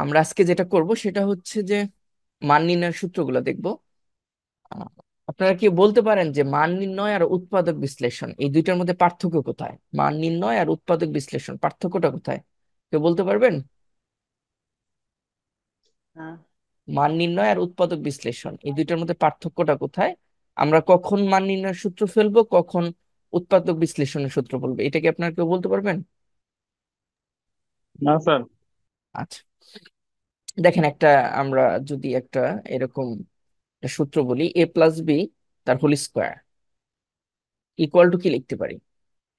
আমরা আজকে যেটা করব সেটা হচ্ছে যে মান নির্ণয়ের সূত্রগুলো দেখব। আহ, আপনারা কি বলতে পারেন যে মান নির্ণয় আর উৎপাদক বিশ্লেষণ এই দুইটার মধ্যে পার্থক্য কোথায়? মান নির্ণয় আর উৎপাদক বিশ্লেষণ পার্থক্যটা কোথায়? কেউ বলতে পারবেন? হ্যাঁ। মান নির্ণয় আর উৎপাদক বিশ্লেষণ এই দুইটার মধ্যে পার্থক্যটা কোথায়? আমরা কখন মান নির্ণয়ের সূত্র ফেলবো, কখন উৎপাদক বিশ্লেষণের সূত্র বলবো, এটা কি আপনারা কেউ বলতে পারবেন? না স্যার। আচ্ছা, দেখেন একটা, আমরা যদি একটা এরকম একটা সূত্র বলি, এ প্লাস বি তার হোল স্কোয়ার ইকুয়াল টু কি লিখতে পারি?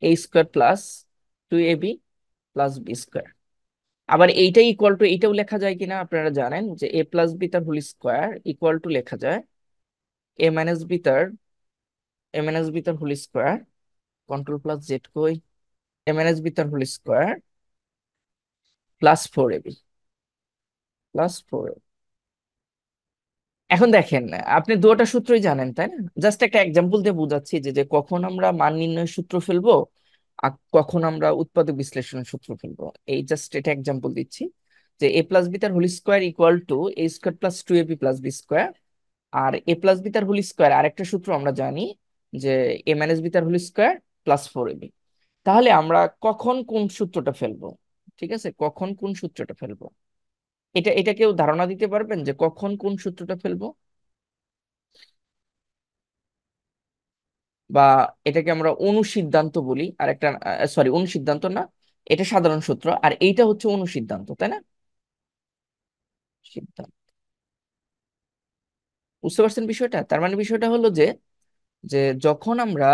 A square plus 2ab plus B square. আবার এইটাই ইকুয়াল টু এইটাও লেখা যায় কিনা আপনারা জানেন যে এ প্লাস বি তার হোল স্কোয়ার ইকুয়াল টু লেখা যায় এ মাইনাস বি তার whole square, control plus Z কই, এ মাইনাস বি তার whole square plus 4ab plus 4। এখন দেখেন, আপনি দুটো সূত্রই জানেন তাই না? জাস্ট একটা এক্সাম্পল দিয়ে বোঝাচ্ছি যে যে কখন আমরা মান নির্ণয়ের সূত্র ফেলবো আর কখন আমরা উৎপাদক বিশ্লেষণের সূত্র ফেলবো। এই জাস্ট এটা এক্সাম্পল দিচ্ছি যে এ প্লাস বি তার whole square equal to A square plus 2ab plus B square. আর এ প্লাস বি তার হোল স্কোয়ার আরেকটা সূত্র আমরা জানি যে এ মাইনাস বি তার হোল স্কোয়ার প্লাস 4ab। তাহলে আমরা কখন কোন সূত্রটা ফেলবো? ঠিক আছে, কখন কোন সূত্রটা ফেলবো, এটা কেউ ধারণা দিতে পারবেন যে কখন কোন সূত্রটা ফেলবো? বা এটাকে আমরা অনুসিদ্ধান্ত বলি, আর একটা, সরি অনুসিদ্ধান্ত না, এটা সাধারণ সূত্র আর এইটা হচ্ছে অনুসিদ্ধান্ত, তাই না? সিদ্ধান্ত, বুঝতে পারছেন বিষয়টা? তার মানে বিষয়টা হলো যে যে যখন আমরা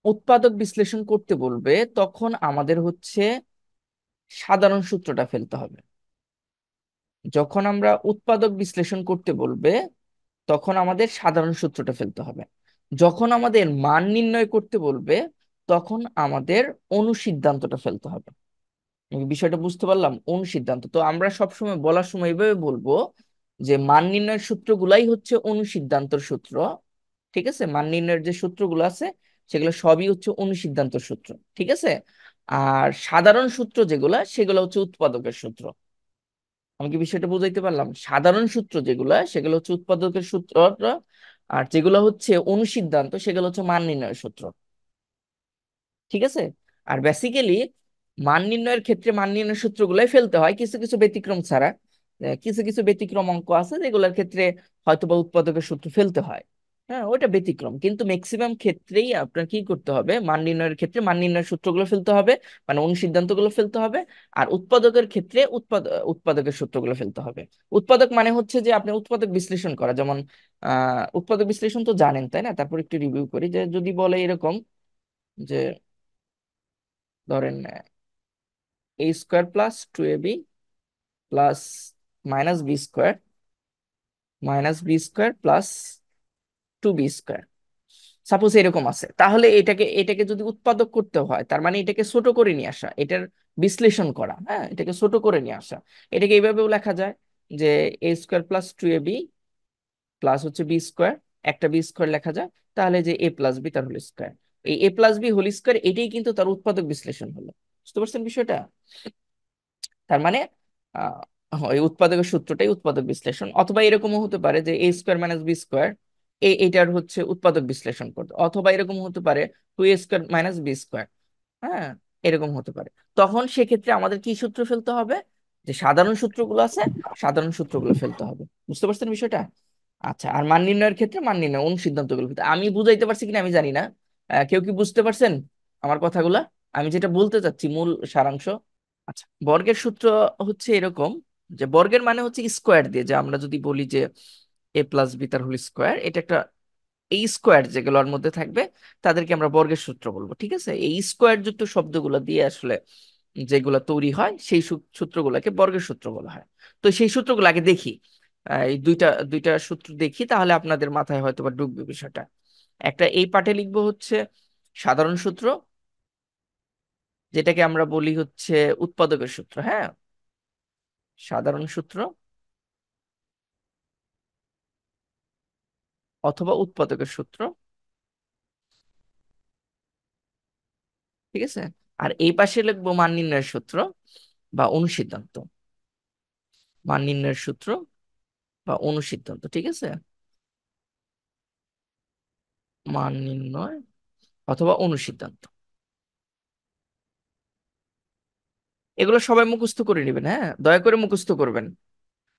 উৎপাদক বিশ্লেষণ করতে বলবে তখন আমাদের হচ্ছে সাধারণ সূত্রটা ফেলতে হবে। যখন আমরা উৎপাদক বিশ্লেষণ করতে বলবে তখন আমাদের সাধারণ সূত্রটা ফেলতে হবে। যখন আমাদের মান নির্ণয় করতে বলবে তখন আমাদের অনুসিদ্ধান্তটা ফেলতে হবে। আমি বিষয়টা বুঝতে পারলাম? অনুসিদ্ধান্ত তো আমরা সবসময় বলার সময় এভাবে বলবো যে মান নির্ণয়ের সূত্রগুলাই হচ্ছে অনুসিদ্ধান্তর সূত্র। ঠিক আছে, মান নির্ণয়ের যে সূত্রগুলো আছে সেগুলো সবই হচ্ছে অনুসিদ্ধান্তর সূত্র। ঠিক আছে, আর সাধারণ সূত্র যেগুলা সেগুলো হচ্ছে উৎপাদকের সূত্র। আমি কি বিষয়টা বুঝাইতে পারলাম? সাধারণ সূত্র যেগুলা সেগুলো হচ্ছে উৎপাদকের সূত্র, আর যেগুলো হচ্ছে অনুসিদ্ধান্ত সেগুলো হচ্ছে মান নির্ণয়ের সূত্র। ঠিক আছে, আর বেসিক্যালি মান নির্ণয়ের ক্ষেত্রে মান নির্ণয়ের সূত্রগুলাই ফেলতে হয় কিছু কিছু ব্যতিক্রম ছাড়া। কিছু কিছু ব্যতিক্রম অঙ্ক আছে যেগুলোর ক্ষেত্রে হয়তোবা উৎপাদকের সূত্র ফেলতে হয়। হ্যাঁ, ওইটা ব্যতিক্রম, কিন্তু ম্যাক্সিমাম ক্ষেত্রেই আপনার কি করতে হবে, মান নির্ণয়ের ক্ষেত্রে মান নির্ণয়ের সূত্রগুলো ফেলতে হবে, মানে অনুসিদ্ধান্তগুলো ফেলতে হবে। আর উৎপাদকের ক্ষেত্রে উৎপাদকের সূত্রগুলো ফেলতে হবে। উৎপাদক মানে হচ্ছে যে আপনি উৎপাদক বিশ্লেষণ করা, যেমন উৎপাদক বিশ্লেষণ তো জানেন তাই না? তারপর একটু রিভিউ করি যে যদি বলে এরকম যে ধরেন A square plus 2ab plus minus B square plus 2b square, suppose এরকম আছে, তাহলে এটাকে এটাকে যদি উৎপাদক করতে হয় তার মানে এটাকে ছোট করে নিয়ে আসা, এটার বিশ্লেষণ করা, হ্যাঁ এটাকে ছোট করে নিয়ে আসা। এটাকে এইভাবেও লেখা যায় যে A square plus 2ab plus হচ্ছে বি স্কোয়ার, একটা বি স্কোয়ার লেখা যায়। তাহলে যে এ প্লাস বি তার হোল স্কোয়ার, এই এ প্লাস বি হোল স্কোয়ার এটাই কিন্তু তার উৎপাদক বিশ্লেষণ হলো। বুঝতে পারছেন বিষয়টা? তার মানে আহ ওই উৎপাদকের সূত্রটাই উৎপাদক বিশ্লেষণ। অথবা এরকমও হতে পারে যে A square minus B square এইটার হচ্ছে উৎপাদক বিশ্লেষণ করতে, অথবা এরকম হতে পারে 2a square minus B square. হ্যাঁ, এরকম হতে পারে। তখন সেক্ষেত্রে আমাদের কি সূত্র ফেলতে হবে? যে সাধারণ সূত্রগুলো আছে সাধারণ সূত্রগুলো ফেলতে হবে। বুঝতে পারছেন বিষয়টা? আচ্ছা, আর মান নির্ণয়ের ক্ষেত্রে মান নির্ণয় অনুসিদ্ধান্তগুলো ফেলতে, আমি বুঝাইতে পারছি কিনা আমি জানি না। কেউ কি বুঝতে পারছেন আমার কথাগুলা? আমি যেটা বলতে চাচ্ছি মূল সারাংশ। আচ্ছা, বর্গের সূত্র হচ্ছে এরকম যে বর্গের মানে হচ্ছে স্কোয়ার দিয়ে, যে আমরা যদি বলি যে এ প্লাস বি তার হোল স্কোয়ার, এটা একটা এই স্কোয়ার যেগুলোর মধ্যে থাকবে তাদেরকে আমরা বর্গের সূত্র বলবো। ঠিক আছে, এই স্কোয়ার যুক্ত শব্দগুলো দিয়ে আসলে যেগুলো তৈরি হয় সেই সূত্রগুলোকে বর্গের সূত্র বলা হয়। তো সেই সূত্রগুলো আগে দেখি, এই দুইটা দুইটা সূত্র দেখি, তাহলে আপনাদের মাথায় হয়তো বা ঢুকবে বিষয়টা। একটা এই পাঠে লিখবো হচ্ছে সাধারণ সূত্র, যেটাকে আমরা বলি হচ্ছে উৎপাদকের সূত্র। হ্যাঁ, সাধারণ সূত্র অথবা উৎপাদকের সূত্র। ঠিক আছে, আর এই পাশে লিখবো মান নির্ণয়ের সূত্র বা অনুসিদ্ধান্ত। মান নির্ণয়ের সূত্র বা অনুসিদ্ধান্ত, ঠিক আছে? মান নির্ণয় অথবা অনুসিদ্ধান্ত, এগুলো সবাই মুখস্থ করে নেবেন, হ্যাঁ, দয়া করে মুখস্থ করবেন।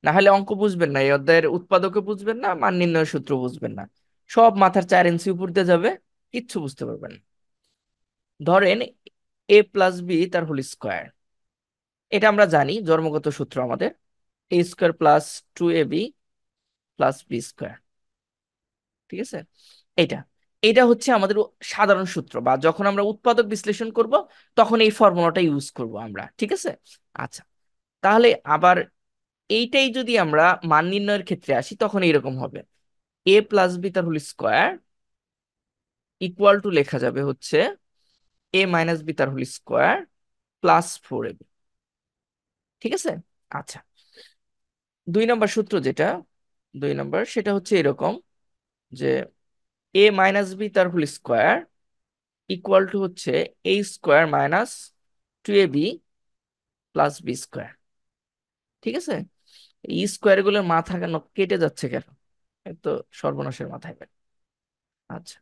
না হলে অঙ্ক বুঝবেন না, এই অধ্যায়ের উৎপাদকে বুঝবেন না, মান নির্ণয়ের সূত্র বুঝবেন না, সব মাথার 4 ইঞ্চি উপর দিয়ে যাবে, কিচ্ছু বুঝতে পারবেন না। ধরেন a+b তার হোল স্কোয়ার, এটা আমরা জানি জন্মগত সূত্র আমাদের, a² plus 2ab plus b², ঠিক আছে? এইটা এটা হচ্ছে আমাদের সাধারণ সূত্র, বা যখন আমরা উৎপাদক বিশ্লেষণ করব তখন এই ফর্মুলাটা ইউজ করব আমরা, ঠিক আছে? আচ্ছা, তাহলে আবার এইটাই যদি আমরা মান নির্ণয়ের ক্ষেত্রে আসি তখন এইরকম হবে, a+b তার হোল স্কোয়ার ইকুয়াল টু লেখা যাবে হচ্ছে a-b তার হোল স্কোয়ার প্লাস 4ab, ঠিক আছে? আচ্ছা, 2 নম্বর সূত্র যেটা, 2 নম্বর সেটা হচ্ছে এরকম যে a-b তার হোল স্কোয়ার ইকুয়াল টু হচ্ছে a² minus 2ab plus b², ঠিক আছে? এই স্কোয়ার গুলোর মাথা কেন কেটে যাচ্ছে কেন? এ তো সর্বনাশের মাথায় বাড়ি। আচ্ছা,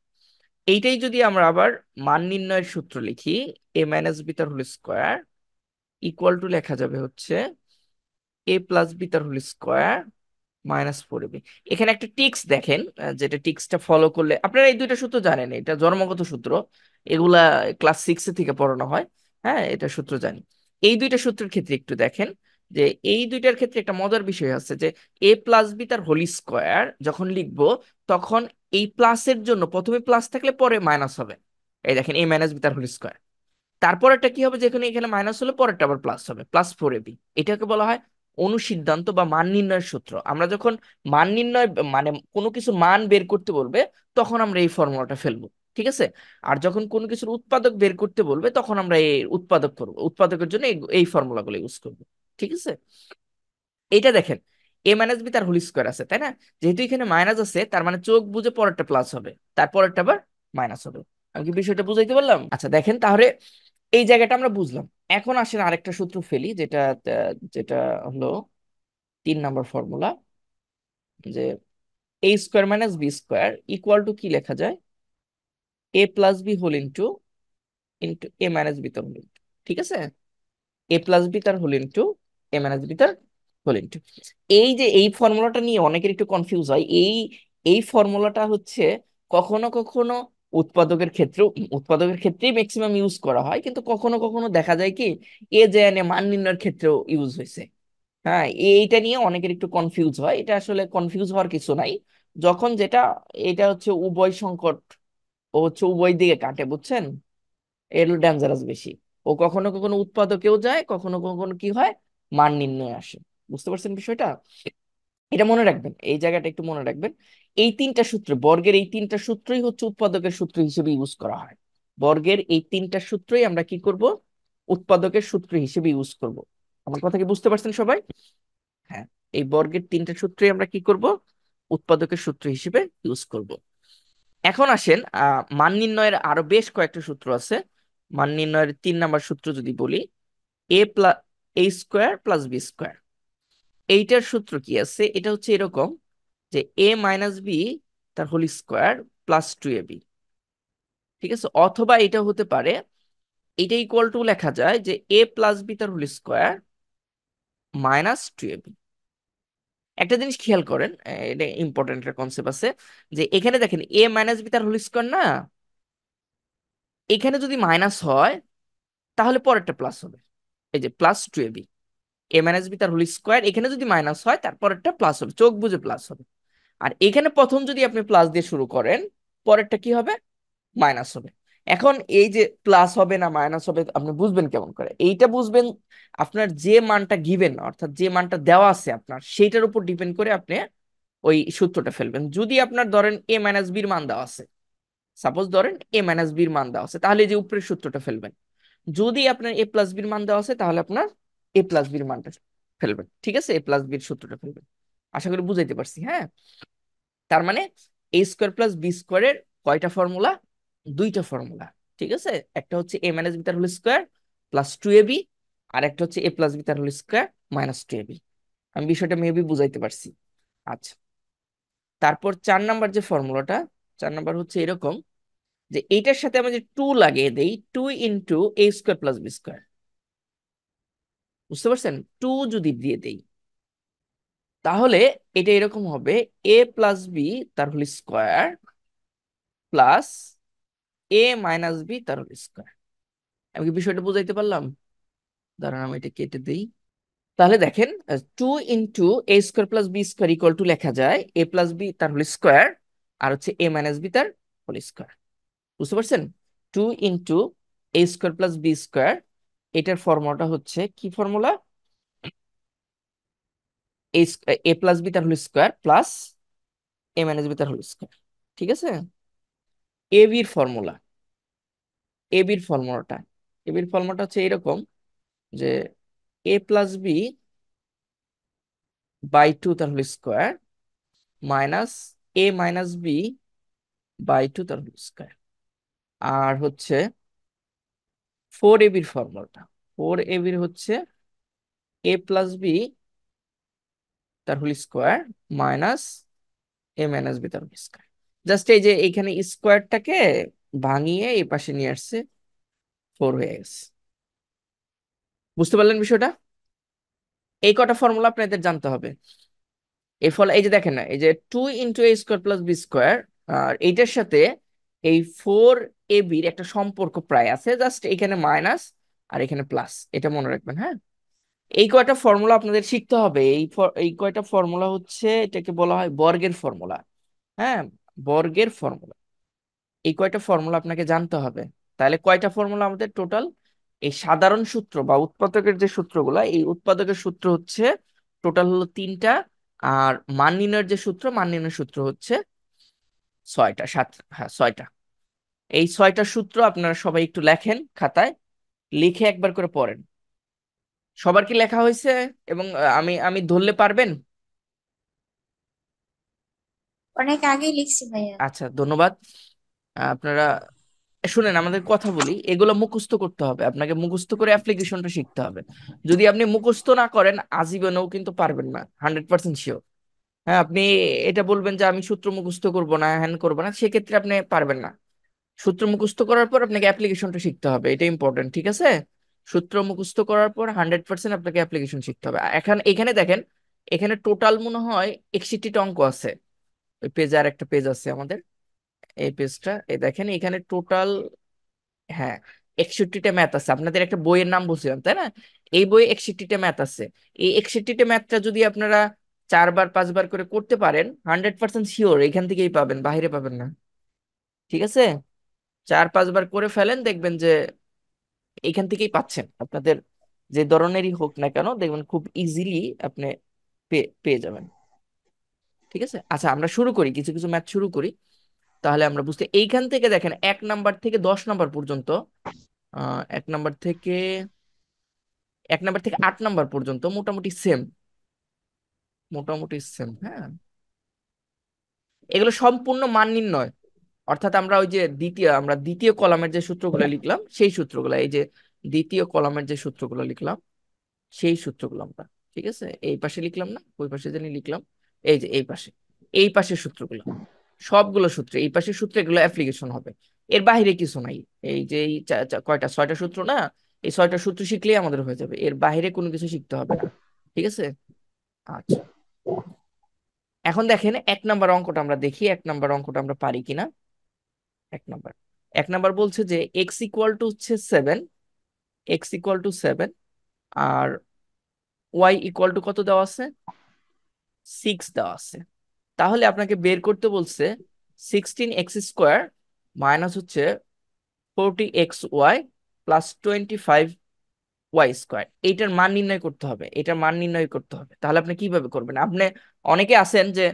এইটাই যদি আমরা আবার মান নির্ণয়ের সূত্র লিখি, a-b তার হোল স্কোয়ার ইকুয়াল টু লেখা যাবে হচ্ছে a+b তার হোল স্কোয়ার -4ab। এখানে একটা টিক্স দেখেন, যেটা টিক্সটা ফলো করলে আপনারা এই দুইটা সূত্র জানেন, এটা জন্মগত সূত্র, এগুলা ক্লাস 6 থেকে পড়ানো হয়, হ্যাঁ, এটা সূত্র জানি। এই দুইটা সূত্রের ক্ষেত্রে একটু দেখেন যে এই দুইটার ক্ষেত্রে একটা মজার বিষয় আছে যে a+b তার হোল স্কোয়ার যখন লিখবো তখন এই প্লাসের জন্য প্রথমে প্লাস থাকলে পরে মাইনাস হবে। এই দেখেন a-b তার হোল স্কোয়ার, তারপরেরটা কি হবে, যেখানে এখানে মাইনাস হলে পরেরটা আবার প্লাস হবে, +4ab। এটাকে বলা হয় অনুসিদ্ধান্ত বা মান নির্ণয়ের সূত্র। আমরা যখন মান নির্ণয় মানে কোনো কিছু মান বের করতে বলবে তখন আমরা এই ফর্মুলাটা ফেলবো, ঠিক আছে? আর যখন কোনো কিছুর উৎপাদক বের করতে বলবে তখন আমরা এই উৎপাদক করব, উৎপাদকের জন্য এই ফর্মুলাগুলো ইউজ করব, ঠিক আছে? এইটা দেখেন a-b তার হোল স্কোয়ার আছে, তাই না? যেহেতু এখানে মাইনাস আছে তার মানে চোখ বুঝে পরেরটা প্লাস হবে, তারপরেরটা আবার মাইনাস হবে। আমি কি বিষয়টা বুঝাইতে পারলাম? আচ্ছা দেখেন তাহলে এই জায়গাটা আমরা বুঝলাম। এখন আসেন আরেকটা সূত্র ফেলি, যেটা হলো 3 নম্বর ফর্মুলা, যে a² minus b² equal to কি লেখা যায়, a+b whole into into a-b তার হোল ইন্টু, ঠিক আছে? a+b তার হোল ইন্টু a-b তার হোল ইন্টু। এই যে এই ফর্মুলাটা নিয়ে অনেকের একটু কনফিউজ হয়, এই ফর্মুলাটা হচ্ছে কখনো কখনো উৎপাদকের ক্ষেত্রেই ম্যাক্সিমাম ইউজ করা হয়, কিন্তু কখনো কখনো দেখা যায় কি এ যে এনে মান নির্ণয়ের ক্ষেত্রেও ইউজ হয়েছে। হ্যাঁ, এইটা নিয়ে অনেকের একটু কনফিউজ হয়, এটা আসলে কনফিউজ হওয়ার কিছু নাই। যখন যেটা, এটা হচ্ছে উভয় সংকট, ও হচ্ছে উভয় দিকে কাটে, বুঝছেন? এর ডেঞ্জারাস বেশি। ও কখনো কখনো উৎপাদকেও যায়, কখনো কখনো কি হয়, মান নির্ণয় আসে। বুঝতে পারছেন বিষয়টা? এটা মনে রাখবেন, এই জায়গাটা একটু মনে রাখবেন। এই 3টা সূত্র, বর্গের এই 3টা সূত্রই হচ্ছে উৎপাদকের সূত্র হিসেবে ইউজ করা হয়। বর্গের এই 3টা সূত্রই আমরা কি করব, উৎপাদকের সূত্র হিসেবে ইউজ করব। আমার কথা কি বুঝতে পারছেন সবাই? হ্যাঁ, এই বর্গের 3টা সূত্রই আমরা কি করব, উৎপাদকের সূত্র হিসেবে ইউজ করব। এখন আসেন মান নির্ণয়ের আরো বেশ কয়েকটা সূত্র আছে। মান নির্ণয়ের 3 নম্বর সূত্র যদি বলি, a² প্লাস b², এইটার সূত্র কি আছে, এটা হচ্ছে এরকম যে a-b তার হোল স্কোয়ার +2ab, ঠিক আছে? অথবা এটা হতে পারে, এটা ইকুয়াল টু লেখা যায় যে a+b তার হোল স্কোয়ার -2ab। একটা জিনিস খেয়াল করেন, এটা ইম্পর্টেন্ট একটা কনসেপ্ট আছে, যে এখানে দেখেন a-b তার হোল স্কোয়ার না, এখানে যদি মাইনাস হয় তাহলে পরেরটা প্লাস হবে। এই যে +2ab, a-b তার হোল স্কোয়ার, এখানে যদি মাইনাস হয় তারপরেরটা প্লাস হবে, চোখ বুঝে প্লাস হবে। আর এখানে প্রথম যদি আপনি প্লাস দিয়ে শুরু করেন, পরেরটা কি হবে, মাইনাস হবে। এখন এই যে প্লাস হবে না মাইনাস হবে আপনি বুঝবেন কেমন করে? এইটা বুঝবেন আপনার যে মানটা গিভেন, অর্থাৎ যে মানটা দেওয়া আছে আপনার, সেইটার উপর ডিপেন্ড করে আপনি ওই সূত্রটা ফেলবেন। যদি আপনার ধরেন a-b মান দেওয়া আছে, সাপোজ ধরেন a-b মান দেওয়া আছে, তাহলে এই যে উপরের সূত্রটা ফেলবেন। যদি আপনার a+b মান দেওয়া আছে তাহলে আপনার a+b মানটা ফেলবেন, ঠিক আছে? a+b সূত্রটা ফেলবেন। আশা করি বুঝাইতে পারছি, হ্যাঁ? তার মানে a² প্লাস b² কয়টা ফর্মুলা, 2টা ফর্মুলা, ঠিক আছে? একটা হচ্ছে a-b তার হোল স্কোয়ার +2ab, আর একটা হচ্ছে a+b তার হোল স্কোয়ার -2ab। আমি বিষয়টা মেবি বুঝাইতে পারছি। আচ্ছা, তারপর 4 নাম্বার যে ফর্মুলাটা, 4 নাম্বার হচ্ছে এরকম যে এইটার সাথে আমরা যে 2 লাগিয়ে দেই, 2 × a² + b²। বুঝতে পারছেন? 2 যদি দিয়ে দেই তাহলে এটা এরকম হবে a+b তার whole square plus a - b তার হোল স্কোয়ার। আমি কি বিষয়টা বুঝাইতে পারলাম? দাঁড়ান আমি এটা কেটে দিই। তাহলে দেখেন, 2 × a² + b² = লেখা যায় a+b তার হোল স্কোয়ার আর হচ্ছে a - b তার হোল স্কোয়ার। বুঝতে পারছেন? 2 × a² + b², এটার ফর্মুলাটা হচ্ছে কি ফর্মুলা? a+b তার whole square plus a - b তার হোল স্কোয়ার। ঠিক আছে? এবির ফর্মুলা, এবির ফর্মুলাটা হচ্ছে এরকম যে a+b/2 তার whole square minus a - b/2 তার হোল স্কোয়ার। আর হচ্ছে 4ab ফর্মুলাটা, 4ab হচ্ছে a+b তার whole square minus a - b তার হোল স্কোয়ার। জাস্ট এই যে এইখানে স্কোয়ারটাকে ভাঙিয়ে এই পাশে নিয়ে আসছে, 4 হয়ে গেছে। বুঝতে পারলেন বিষয়টা? এই কটা ফর্মুলা আপনাদের জানতে হবে। এর ফলে এই যে দেখেন না, এই যে 2 × a² + b², আর এইটার সাথে এই 4ab একটা সম্পর্ক প্রায় আছে, জাস্ট এখানে মাইনাস আর এখানে প্লাস, এটা মনে রাখবেন। হ্যাঁ, এই কয়টা ফর্মুলা আপনাদের শিখতে হবে। এই কয়টা ফর্মুলা হচ্ছে, এটাকে বলা হয় বর্গের ফর্মুলা। হ্যাঁ, বর্গের ফর্মুলা। এই কয়টা ফর্মুলা আপনাকে জানতে হবে। তাহলে কয়টা ফর্মুলা আমাদের টোটাল? এই সাধারণ সূত্র বা উৎপাদকের যে সূত্রগুলা, এই উৎপাদকের সূত্র হচ্ছে টোটাল হলো 3টা। আর মান নির্ণয়ের যে সূত্র, মান নির্ণয়ের সূত্র হচ্ছে 6টা, 7, হ্যাঁ 6টা। এই 6টা সূত্র আপনারা সবাই একটু লেখেন খাতায়, লিখে একবার করে পড়েন। সবার কি লেখা হয়েছে? এবং আমি আমি ধরলে পারবেন? অনেক আগেই লিখছি ভাইয়া। আচ্ছা, ধন্যবাদ। আপনারা শুনেন, আমাদের কথা বলি, এগুলো মুখস্থ করতে হবে, আপনাকে মুখস্থ করে অ্যাপ্লিকেশনটা শিখতে হবে। যদি আপনি মুখস্থ না করেন আজীবনেও কিন্তু পারবেন না, 100% শিওর। হ্যাঁ, আপনি এটা বলবেন যে আমি সূত্র মুখস্থ করব না, হ্যান করবো না, সেক্ষেত্রে আপনি পারবেন না। সূত্র মুখস্থ করার পর আপনাকে অ্যাপ্লিকেশনটা শিখতে হবে, এটা ইম্পর্টেন্ট। ঠিক আছে? সূত্র মুখস্থ করার পর 100% আপনাকে অ্যাপ্লিকেশন শিখতে হবে। এখন এখানে দেখেন, এখানে টোটাল মনে হয় 61টা অঙ্ক আছে। ওই পেজে আর একটা পেজ আছে আমাদের, এই পেজটা এই দেখেন, এখানে টোটাল, হ্যাঁ, 61টা ম্যাথ আছে। আপনাদের একটা বইয়ের নাম বলছিলাম তাই না? এই বইয়ে 61টা ম্যাথ আছে। এই 61টা ম্যাথটা যদি আপনারা 4 বার 5 বার করে করতে পারেন, 100% শিওর এখান থেকেই পাবেন, বাইরে পাবেন না। ঠিক আছে? 4 5 বার করে ফেলেন, দেখবেন যে এখান থেকেই পাচ্ছেন। আপনাদের যে ধরনেরই হোক না কেন, দেখবেন খুব ইজিলি আপনি পেয়ে যাবেন। ঠিক আছে? আচ্ছা, আমরা শুরু করি, কিছু কিছু ম্যাথ শুরু করি, তাহলে আমরা বুঝতে। এইখান থেকে দেখেন 1 নাম্বার থেকে 10 নাম্বার পর্যন্ত, 1 নাম্বার থেকে 8 নাম্বার পর্যন্ত মোটামুটি সেম, মোটামুটি সেম। হ্যাঁ, এগুলো সম্পূর্ণ মান নির্ণয়। অর্থাৎ আমরা দ্বিতীয় কলামের যে সূত্রগুলো লিখলাম সেই সূত্রগুলো, এই যে দ্বিতীয় কলামের যে সূত্রগুলো লিখলাম সেই সূত্রগুলো আমরা, ঠিক আছে, এই পাশে লিখলাম না, ওই পাশে জানি লিখলাম, এই যে এই পাশের সূত্রগুলো, সবগুলো সূত্র এই পাশের সূত্র, এগুলো অ্যাপ্লিকেশন হবে। এর বাইরে কিছু নাই। এই যে এই কয়টা, 6টা সূত্র না, এই 6টা সূত্র শিখলেই আমাদের হয়ে যাবে, এর বাইরে কোনো কিছু শিখতে হবে না। ঠিক আছে? আচ্ছা, এখন দেখেন 1 নাম্বার অঙ্কটা আমরা দেখি, 1 নাম্বার অঙ্কটা আমরা পারি কিনা। 1 নাম্বার, 1 নাম্বার বলছে যে x = হচ্ছে 7, x = 7, আর y = কত দেওয়া আছে? 6 দেওয়া আছে। তাহলে আপনাকে বের করতে বলছে 16x² মাইনাস হচ্ছে 40xy প্লাস 25y²। এইটার মান নির্ণয় করতে হবে, এটার মান নির্ণয় করতে হবে। তাহলে আপনি কিভাবে করবেন? আপনি অনেকে আছেন যে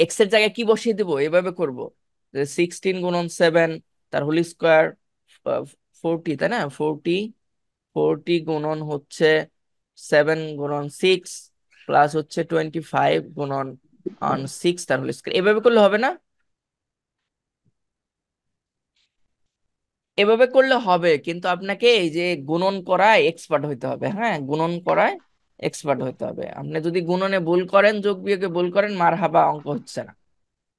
এক্স এর জায়গায় কি বসিয়ে দেবো এভাবে করব, যে 16 × 7 তার হোল স্কোয়ার 40, তাই না? 40 হচ্ছে 7 × 6 প্লাস হচ্ছে 25 × 6 তার হোল স্কোয়ার, এভাবে করলে হবে না? এভাবে করলে হবে, কিন্তু আপনাকে এই যে গুণন করায় এক্সপার্ট হইতে হবে। হ্যাঁ, গুণন করায় এক্সপার্ট হতে হবে। আপনি যদি গুণনে ভুল করেন, যোগ বিয়োগে ভুল করেন, মার হাবা, অঙ্ক হচ্ছে না।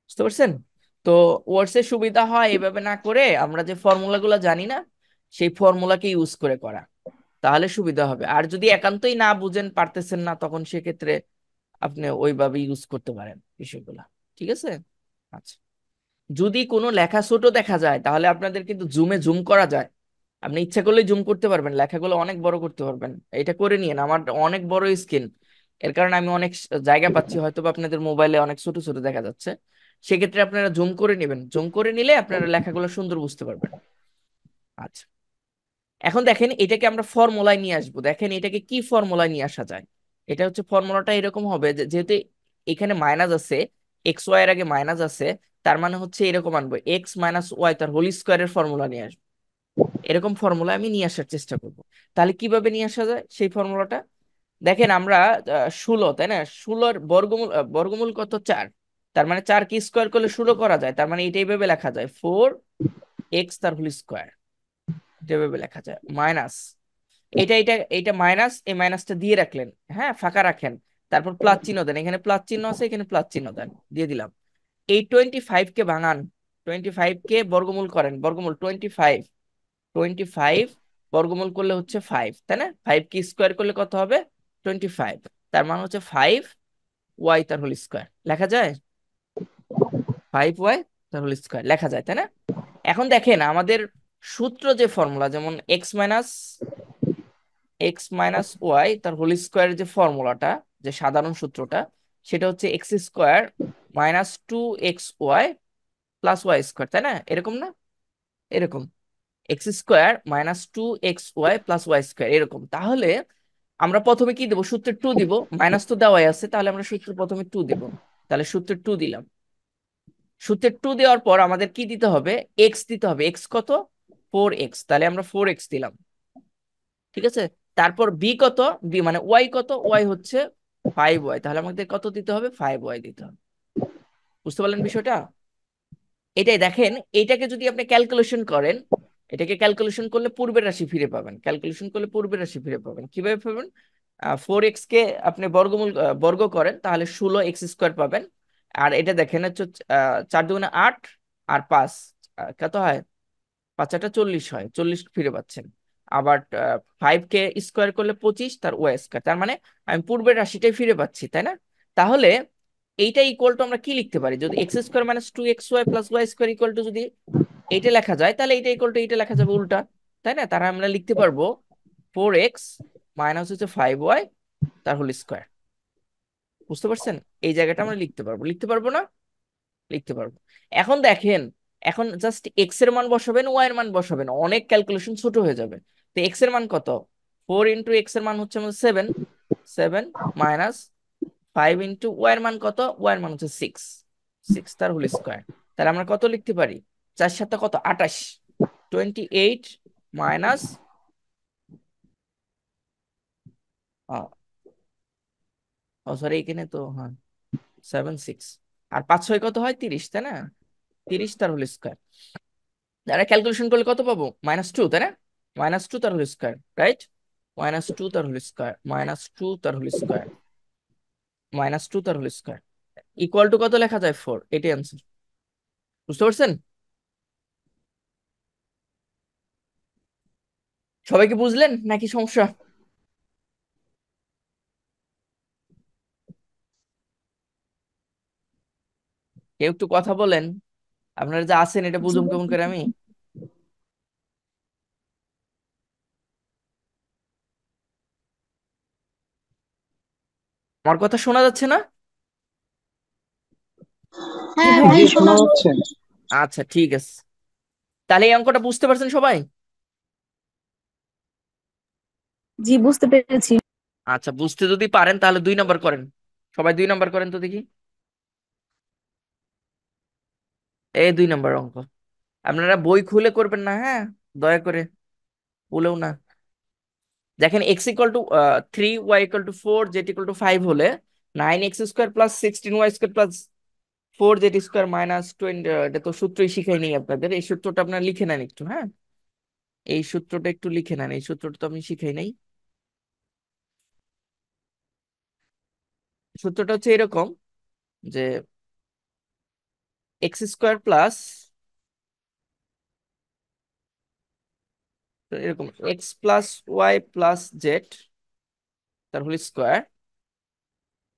বুঝতে পারছেন? তো ওয়ার্ডসের সুবিধা হয় এভাবে না করে আমরা যে ফর্মুলাগুলো জানি না, সেই ফর্মুলাকে ইউজ করে করা, তাহলে সুবিধা হবে। আর যদি একান্তই না বুঝেন, পারতেছেন না, তখন সেক্ষেত্রে আপনি ওইভাবে ইউজ করতে পারেন বিষয়গুলা। ঠিক আছে? আচ্ছা। যদি কোনো লেখা ছোট দেখা যায়, তাহলে আপনাদের কিন্তু জুমে জুম করা যায়। আপনি ইচ্ছা করলে জুম করতে পারবেন, লেখাগুলো অনেক বড় করতে পারবেন। এটা করে নিন, আমার অনেক বড় স্ক্রিন, এর কারণে আমি অনেক জায়গা পাচ্ছি, হয়তো বা আপনাদের মোবাইলে অনেক ছোট ছোট দেখা যাচ্ছে। সেক্ষেত্রে আপনারা জুম করে নেবেন, জুম করে নিলে আপনারা লেখাগুলো সুন্দর বুঝতে পারবেন। আচ্ছা। এখন দেখেন এটাকে আমরা ফর্মুলায় নিয়ে আসবো। দেখেন এটাকে কি ফর্মুলায় নিয়ে আসা যায়। এটা হচ্ছে ফর্মুলাটা এরকম হবে যে, যেহেতু এখানে মাইনাস আছে, এক্স ওয়াই এর আগে মাইনাস আছে, তার মানে হচ্ছে এরকম আনবো, এক্স মাইনাস ওয়াই তার হোল স্কোয়ারের ফর্মুলা নিয়ে আসবো। এরকম ফর্মুলা আমি নিয়ে আসার চেষ্টা করব। তাহলে কিভাবে নিয়ে আসা যায় সেই ফর্মুলাটা? দেখেন আমরা 16, তাই না? 16-র বর্গমূল, বর্গমূল কত? 4। তার মানে 4 কি স্কোয়ার করলে 16 করা যায়, তার মানে এইটাই ভাবে লেখা যায় 4x তার হোল স্কোয়ার। এটা ভাবে লেখা যায় মাইনাস, এটা মাইনাস, এই মাইনাসটা দিয়ে রাখলেন, হ্যাঁ, ফাঁকা রাখেন। তারপর প্লাস চিহ্ন দেন, এখানে প্লাস চিহ্ন আছে, এখানে প্লাস চিহ্ন দেন, দিয়ে দিলাম। এই 25 কে ভাঙান, 25 কে বর্গমূল করেন, বর্গমূল 25, 25 বর্গমূল করলে হচ্ছে 5, তাই না? 5 কি স্কোয়ার করলে কত হবে? 25। তার মানে হচ্ছে 5y তার হোল স্কোয়ার লেখা যায়। 5y তার হোল স্কোয়ার লেখা যায়, তাই না? এখন দেখেন আমাদের সূত্র যে ফর্মুলা, যেমন এক্স মাইনাস ওয়াই তার হোল স্কোয়ারের যে ফর্মুলাটা, যে সাধারণ সূত্রটা, সেটা হচ্ছে X square minus 2xy plus Y square, তাই না? এরকম না? এরকম, X square minus 2xy plus Y square, এরকম। তাহলে আমরা প্রথমে কি দেবো? সূত্রে 2 দিব, মাইনাস তো দেওয়াই আছে, তাহলে আমরা সূত্রে প্রথমে 2 দিব। তাহলে সূত্রে 2 দিলাম। সূত্রে 2 দেওয়ার পর আমাদের কি দিতে হবে? এক্স দিতে হবে। এক্স কত? 4x, তাহলে আমরা 4x দিলাম। ঠিক আছে? তারপর বি কত? বি মানে ওয়াই কত? ওয়াই হচ্ছে 5y, তাহলে আমাদের কত দিতে হবে? 5y দিতে হবে। বুঝতে পারলেন বিষয়টা? এটাই দেখেন, এটাকে যদি আপনি ক্যালকুলেশন করেন, এটাকে ক্যালকুলেশন করলে পূর্বের রাশি ফিরে পাবেন। ক্যালকুলেশন করলে পূর্বের রাশি ফিরে পাবেন। কিভাবে পাবেন? 4x কে আপনি বর্গমূল, বর্গ করেন, তাহলে 16x স্কোয়ার পাবেন। আর এটা দেখেন হচ্ছে 4 × 2 = 8, আর 5 কত হয়? 5 × 8 = 40 হয়, 40 ফিরে পাচ্ছেন। আবার 5 কে স্কোয়ার করলে 25 তার ওয়াই স্কোয়ার, তার মানে আমি পূর্বের রাশিটাই ফিরে পাচ্ছি, তাই না? তাহলে এইটা ইকুয়াল টু আমরা কি লিখতে পারি? যদি x² - 2xy + y² যদি এইটা লেখা যায়, তাহলে এইটা ইকুয়াল টু এইটা লেখা যাবে উল্টা, তাই না? তারা আমরা লিখতে পারবো 4x মাইনাস হচ্ছে 5y তার হোল স্কোয়ার। বুঝতে পারছেন? এই জায়গাটা আমরা লিখতে পারবো, লিখতে পারবো না? লিখতে পারবো। এখন দেখেন, এখন জাস্ট এক্স এর মান বসাবেন, ওয়াই এর মান বসাবেন, অনেক ক্যালকুলেশন ছোট হয়ে যাবে। তো এক্স এর মান কত? 4 × এক্স এর মান হচ্ছে আমাদের 7, 7 মাইনাস 5 × ওয়াই এর মান কত? ওয়াই এর মান হচ্ছে 6, 6 তার হোল স্কোয়ার। তাহলে আমরা কত লিখতে পারি? 4 × 7 কত? 28, 28 মাইনাস, ও সরি, এখানে তো হ্যাঁ 7, 6, আর 5 6 কত হয়? 30, তাই না? 30 তার হোল স্কোয়ার। তারা ক্যালকুলেশন করলে কত পাবো? -2, তাই না? -2 তার হোল স্কোয়ার, রাইট? -2 তার হোল স্কোয়ার, -2 তার হোল স্কোয়ার, -2 তার হোল স্কোয়ার ইকুয়াল টু কত লেখা যায়? 4। এটাই আনসার। বুঝতে পারছেন? সবাই কি বুঝলেন নাকি সমস্যা? কেউ একটু কথা বলেন, আপনারা যে আছেন এটা জি বুঝুম কেমন করে আমি? আমার কথা শোনা যাচ্ছে না? হ্যাঁ জি ভাই, শোনা শোনা যাচ্ছে। আচ্ছা, ঠিক আছে। তাহলে এই অঙ্কটা বুঝতে পারছেন সবাই? জি বুঝতে পেরেছি। আচ্ছা, বুঝতে যদি পারেন তাহলে 2 নাম্বার করেন। সবাই 2 নাম্বার করেন তো দেখি। এই 2 নাম্বার অঙ্ক। আপনারা বই খুলে করবেন না, হ্যাঁ, দয়া করে, ভুলেও না। দেখেন x = 3, y = 4, z = 5 হলে 9x² + 16y² + 4z² - 20, এটা তো সূত্রই শিখাই নেই আপনাদের। এই সূত্রটা আপনারা লিখে নেন একটু, হ্যাঁ, এই সূত্রটা একটু লিখে নেন, এই সূত্রটা তো আমি শিখাই নাই। সূত্রটা হচ্ছে এরকম যে এক্স স্কোয়ার প্লাস, এরকম X plus Y plus Z তার হোল স্কোয়ার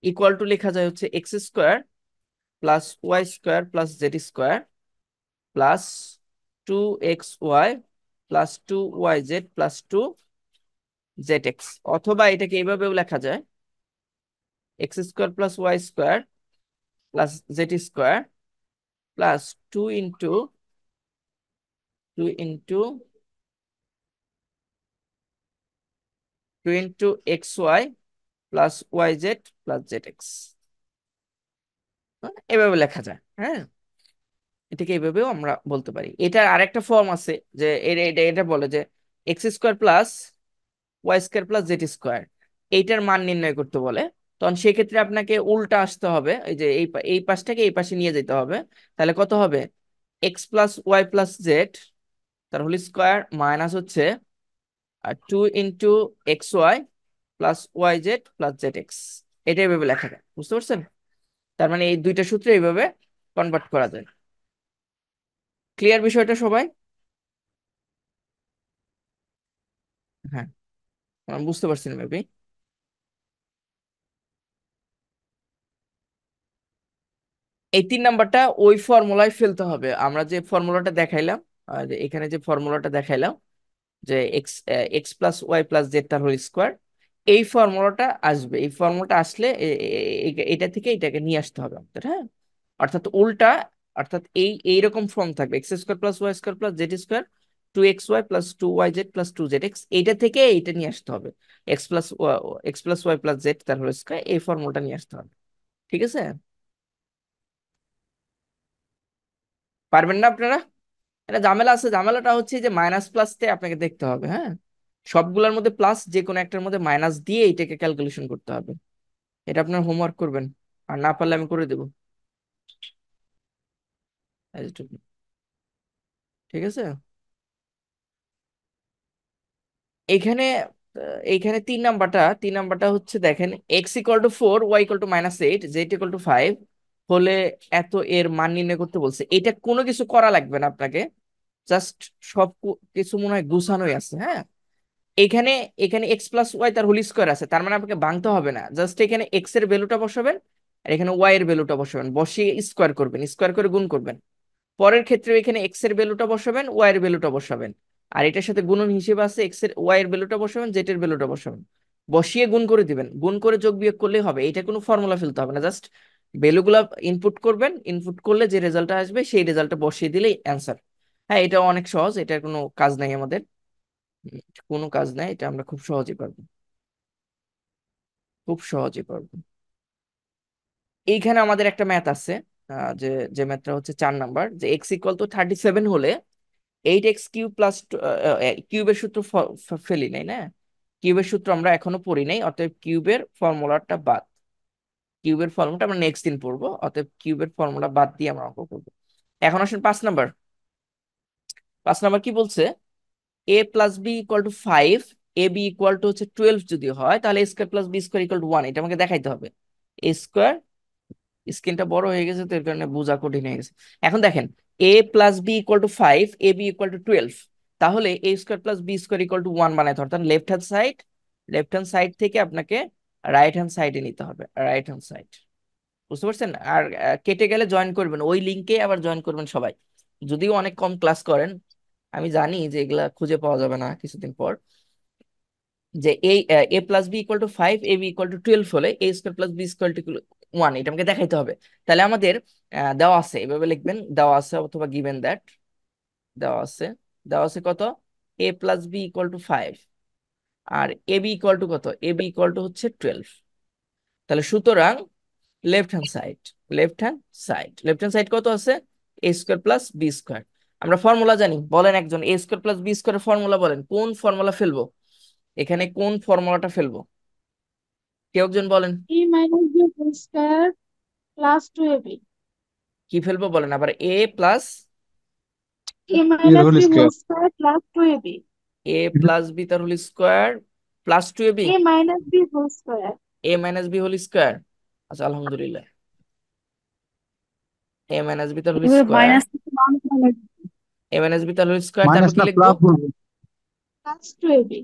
ইকুয়াল টু লেখা যায় হচ্ছে X square plus Y square plus Z square plus 2xy plus 2yz plus 2zx, অথবা এটাকে এইভাবেও লেখা যায় X square plus Y square plus Z square plus 2 into 2 into xy plus yz plus zx, এভাবে লেখা যায়। হ্যাঁ, এটাকে এইভাবেও আমরা বলতে পারি। এটার আরেকটা ফর্ম আছে যে এটা এটা এটা বলে যে x square plus Y square plus Z square, এইটার মান নির্ণয় করতে বলে। তখন সেক্ষেত্রে আপনাকে উল্টা আসতে হবে, এই যে এই পাশটাকে এই পাশে নিয়ে যেতে হবে। তাহলে কত হবে? X plus Y plus Z তার হোল স্কোয়ার মাইনাস হচ্ছে 2 into xy plus Y Z plus Z X, এটা এইভাবে লেখা যায়। বুঝতে পারছেন? তার মানে এই দুইটা সূত্র এইভাবে কনভার্ট করা যায়। ক্লিয়ার বিষয়টা সবাই? হ্যাঁ, আমি বুঝতে পারছেন মেবি। এই 3 নাম্বারটা ওই ফর্মুলায় ফেলতে হবে, আমরা যে ফর্মুলাটা দেখাইলাম, যে এখানে যে ফর্মুলাটা দেখাইলাম যে X X plus Y plus Z তার হোল স্কোয়ার, এই ফর্মুলাটা আসবে। এই ফর্মুলাটা আসলে এটা থেকে এটাকে নিয়ে আসতে হবে আমাদের। হ্যাঁ, অর্থাৎ উল্টা, অর্থাৎ এইরকম ফর্ম থাকবে X square plus Y square plus Z square 2xy plus 2yz plus 2zx, এইটা থেকে এইটা নিয়ে আসতে হবে। X plus Y plus Z তার হোল স্কোয়ার, এই ফর্মুলাটা নিয়ে আসতে হবে। ঠিক আছে? পারবেন না আপনারা? এটা ঝামেলা আছে, ঝামেলাটা হচ্ছে যে মাইনাস প্লাসতে আপনাকে দেখতে হবে। হ্যাঁ, সবগুলোর মধ্যে প্লাস, যে কোনো একটার মধ্যে মাইনাস দিয়ে এটাকে ক্যালকুলেশন করতে হবে। এটা আপনার হোমওয়ার্ক করবেন, আর না পারলে আমি করে দেবো। এতটুকু। ঠিক আছে? এইখানে এইখানে 3 নাম্বারটা হচ্ছে দেখেন x = 4 y = -8 z = 5 হলে এত এর মান নির্ণয় করতে বলছে। এটা কোনো কিছু করা লাগবে না আপনাকে, জাস্ট সব কিছু মনে হয় গুছানোই আছে। হ্যাঁ, এখানে এখানে এক্স প্লাস ওয়াই তার হোল স্কোয়ার আছে, তার মানে আপনাকে ভাঙতে হবে না, জাস্ট এখানে এক্স এর ভ্যালুটা বসাবেন আর এখানে ওয়াই এর ভ্যালুটা বসাবেন, বসিয়ে স্কোয়ার করবেন, স্কোয়ার করে গুণ করবেন। পরের ক্ষেত্রে এখানে এক্স এর ভ্যালুটা বসাবেন, ওয়াই এর ভ্যালুটা বসাবেন, আর এটার সাথে গুণন হিসেবে আছে এক্স এর ওয়াই এর ভ্যালুটা বসাবেন, জেড এর ভ্যালুটা বসাবেন, বসিয়ে গুণ করে দিবেন। গুণ করে যোগ বিয়োগ করলেই হবে, এটা কোনো ফর্মুলা ফেলতে হবে না, জাস্ট ভ্যালুগুলা ইনপুট করবেন, ইনপুট করলে যে রেজাল্টটা আসবে সেই রেজাল্টটা বসিয়ে দিলেই অ্যান্সার। হ্যাঁ, এটা অনেক সহজ, এটার কোনো কাজ নাই আমাদের। উম, কোনো কাজ নাই, এটা আমরা খুব সহজে পারবো, খুব সহজে পারবো। এইখানে আমাদের একটা ম্যাথ আছে, যে যে ম্যাথটা হচ্ছে 4 নাম্বার, যে x = 37 হলে 8x³ প্লাস কিউবের সূত্র ফেলি নাই না, কিউবের সূত্র আমরা এখনো পড়ি নাই, অতএব কিউবের ফর্মুলাটা বাদ, কিউবের ফর্মুলাটা আমরা নেক্সট দিন পড়বো, অতএব কিউবের ফর্মুলা বাদ দিয়ে আমরা অঙ্ক করবো। এখন আসেন 5 নাম্বার। 5 নাম্বার কি বলছে? a + b = 5, ab হচ্ছে 12 যদি হয়, তাহলে a² + b² = 1, এটা আমাকে দেখাইতে হবে। এ স্কোয়ার, স্ক্রিনটা বড় হয়ে গেছে তো এর কারণে বোঝা কঠিন হয়ে গেছে। এখন দেখেন a + b = 5, ab = 12, তাহলে a² + b² = 1 বানাইতে হবে, অর্থাৎ লেফট হ্যান্ড সাইড থেকে আপনাকে রাইট হ্যান্ড সাইডে নিতে হবে, রাইট হ্যান্ড সাইড। বুঝতে পারছেন? আর কেটে গেলে জয়েন করবেন, ওই লিঙ্কে আবার জয়েন করবেন সবাই, যদিও অনেক কম ক্লাস করেন, আমি জানি যে এগুলা খুঁজে পাওয়া যাবে না কিছুদিন পর। যে এই a + b = 5, ab = 12 হলে a² + b² = 1, এটা আমাকে দেখাইতে হবে। তাহলে আমাদের দেওয়া আছে, এভাবে লিখবেন, দেওয়া আছে অথবা গিভেন দ্যাট, দেওয়া আছে, দেওয়া আছে কত? a + b = 5 আর ab = কত? ab হচ্ছে 12। তাহলে সুতরাং left hand side, left hand side কত আছে? a² + b²। আমরা ফর্মুলা জানি, বলেন একজন a² + b² এর ফর্মুলা বলেন, কোন ফর্মুলা ফেলবো এখানে, কোন ফর্মুলাটা ফেলবো? কেউ একজন বলেন। a - b² + 2ab। কি ফেলবো বলেন আবার? এ প্লাস, a - এর whole square. b² + 2ab। a + b তার whole square plus 2ab, a - b² a - b whole square. আচ্ছা, আলহামদুলিল্লাহ। এ মাইনাস বি তার হোল এবার স্কোয়ার। মাইনাস থেকে মান কমে এ মাইনাস বি তার হোল স্কোয়ার, তারপর মাইনাস কি না লিখবো? প্লাস বলবো। Plus two AB.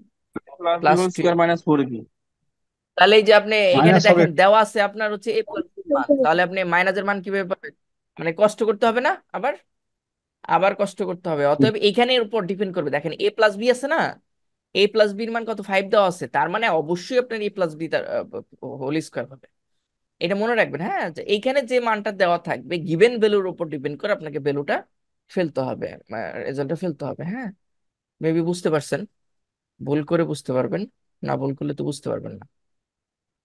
Plus B plus whole two. Square minus four B. তাহলে এই যে আপনি এখানে মাইনাস হবে। দেখেন দেওয়া আছে আপনার হচ্ছে এ প্লাস মান, তাহলে আপনি মাইনাসের মান কিভাবে পাবেন? মানে কষ্ট করতে হবে না, আবার আবার কষ্ট করতে হবে। অতএব এখানের উপর ডিপেন্ড করবে। দেখেন এ প্লাস বি আছে না, এ প্লাস বির মান কত, 5 দেওয়া আছে, তার মানে অবশ্যই আপনার এ প্লাস বি তার হোল স্কোয়ার হবে। এটা মনে রাখবেন, হ্যাঁ, যে এইখানে যে মানটা দেওয়া থাকবে গিভেন ভ্যালুর উপর ডিপেন্ড করে আপনাকে ভ্যালুটা ফেলতে হবে, রেজাল্টটা ফেলতে হবে। হ্যাঁ, মেবি বুঝতে পারছেন। ভুল করে বুঝতে পারবেন, না ভুল করলে তো বুঝতে পারবেন না।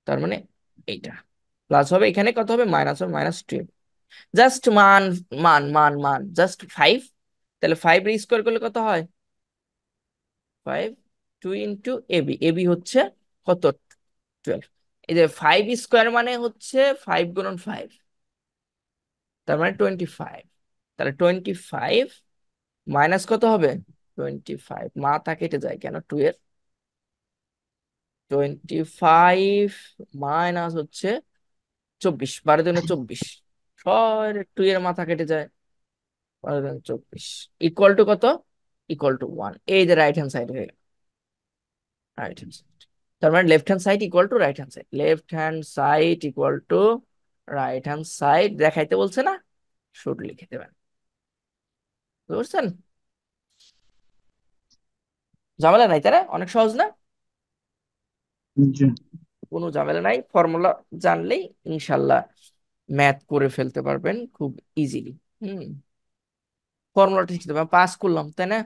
তার মানে এইটা প্লাস হবে, এখানে কত হবে, মাইনাস হবে, -12। জাস্ট মান, মান জাস্ট 5। তাহলে 5 এর স্কোয়ার করলে কত হয়? 5, 2 ইন্টু এবি, এবি হচ্ছে কত, 12। এই যে 5 স্কোয়ার মানে হচ্ছে 5 × 5, তার মানে 25। তাহলে 25 মাইনাস কত হবে, 25, মাথা কেটে যায় কেন, 2 এর 25 মাইনাস হচ্ছে 24, 12 × 24, 2 এর মাথা কেটে যায়, 12 × 24 ইকুয়াল টু কত, ইকুয়াল টু 1। এই যে রাইট হ্যান্ড সাইড হয়ে গেল, রাইট হ্যান্ড সাইড। তার মানে left hand side equal to right hand side, left hand side equal to right hand side. দেখাইতে বলছে না, শুড লিখে দেবেন। বুঝতে পারছেন? ঝামেলা নাই, তারা অনেক সহজ না, জি। কোনো ঝামেলা নাই। ফর্মুলা জানলেই ইনশাল্লাহ ম্যাথ করে ফেলতে পারবেন খুব ইজিলি। হুম, ফর্মুলাটা শিখতে পারবেন, পাস করলাম তাই না,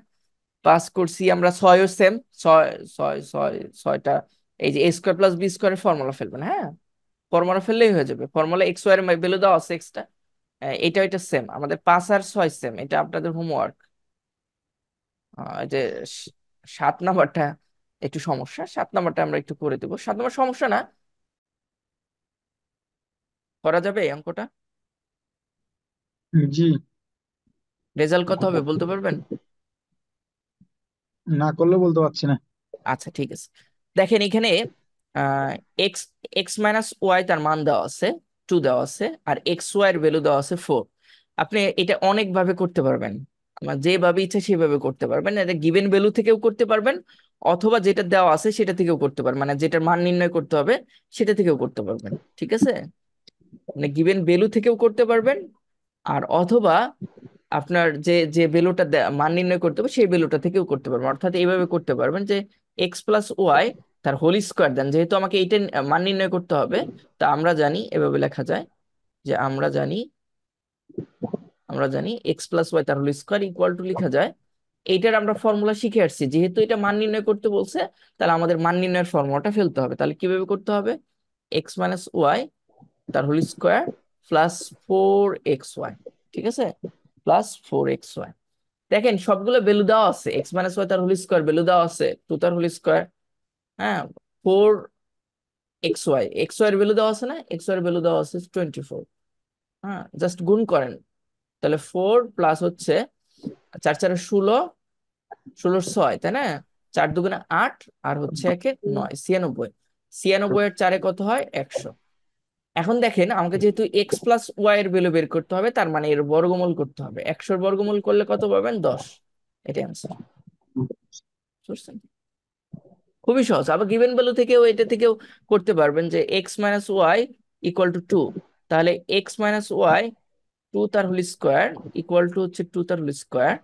পাস করছি আমরা, ছয়ও সেম, ছয় ছয় ছয় ছয়টা। এই যে এ স্কোয়ার প্লাস বি স্কোয়ারের ফর্মুলা ফেলবেন, হ্যাঁ, ফর্মুলা ফেললেই হয়ে যাবে। ফর্মুলা এক্স ওয়াই এর ভ্যালু দেওয়া আছে এক্সটা, এটা এটা সেম, আমাদের 5 আর 6 সেম, এটা আপনাদের হোমওয়ার্ক। এই যে 7 নাম্বারটা একটু সমস্যা, 7 নাম্বারটা আমরা একটু করে দেবো। 7 নাম্বার সমস্যা না, করা যাবে এই অঙ্কটা। জি। রেজাল্ট কত হবে বলতে পারবেন? না করলে বলতে পারছি না। আচ্ছা ঠিক আছে, দেখেন এখানে আহ এক্স এক্স মাইনাস ওয়াই তার মান দেওয়া আছে 2 দেওয়া আছে, আর এক্স ওয়াই এর ভ্যালু দেওয়া আছে 4। আপনি এটা অনেক ভাবে করতে পারবেন, আমার যেভাবে ইচ্ছা সেভাবে করতে পারবেন। এটা গিভেন ভ্যালু থেকেও করতে পারবেন, অথবা যেটা দেওয়া আছে সেটা থেকেও করতে পারবেন, মানে যেটার মান নির্ণয় করতে হবে সেটা থেকেও করতে পারবেন। ঠিক আছে, মানে গিভেন ভ্যালু থেকেও করতে পারবেন, আর অথবা আপনার যে যে ভ্যালুটা মান নির্ণয় করতে হবে সেই ভ্যালুটা থেকেও করতে পারবেন। অর্থাৎ এইভাবে করতে পারবেন যে এক্স প্লাস ওয়াই তার হোল স্কোয়ার দেন, যেহেতু আমাকে এইটা মান নির্ণয় করতে হবে, তা আমরা জানি এভাবে লেখা যায় যে আমরা জানি এক্স প্লাস ওয়াই তার হোল স্কোয়ার ইকুয়াল টু লেখা যায়। এইটার আমরা ফর্মুলা শিখে আসছি, যেহেতু এটা মান নির্ণয় করতে বলছে, তাহলে আমাদের মান নির্ণয়ের ফর্মুলাটা ফেলতে হবে। তাহলে কিভাবে করতে হবে, এক্স মাইনাস ওয়াই তার হোল স্কোয়ার প্লাস 4xy, ঠিক আছে, +4xy। দেখেন সবগুলো ভ্যালু দেওয়া আছে, এক্স মাইনাস ওয়াই তার হোল স্কোয়ার ভ্যালু দেওয়া আছে 2 তার হোল স্কোয়ার, হ্যাঁ, 4xy, এক্স ওয়াই এর ভ্যালু দেওয়া আছে না, এক্স ওয়াই এর ভ্যালু দেওয়া আছে 24। হ্যাঁ, জাস্ট গুণ করেন, তাহলে 4 প্লাস হচ্ছে 4 × 4 = 16, 16 × 6 তাই না, 4 × 2 = 8, আর হচ্ছে একে 9, 96। 96 এর 4-এ কত হয়, 100। এখন দেখেন আমাকে যেহেতু এক্স প্লাস ওয়াই এর ভ্যালু বের করতে হবে, তার মানে এর বর্গমূল করতে হবে, 100-র বর্গমূল করলে কত পাবেন, 10। এটাই অ্যান্সার। বুঝছেন? খুবই সহজ। আবার গিভেন ভ্যালু থেকেও এটা থেকেও করতে পারবেন যে X minus Y equal to 2, তাহলে এক্স মাইনাস ওয়াই 2 তার হোল স্কোয়ার ইকুয়াল টু হচ্ছে 2 তার হোল স্কোয়ার,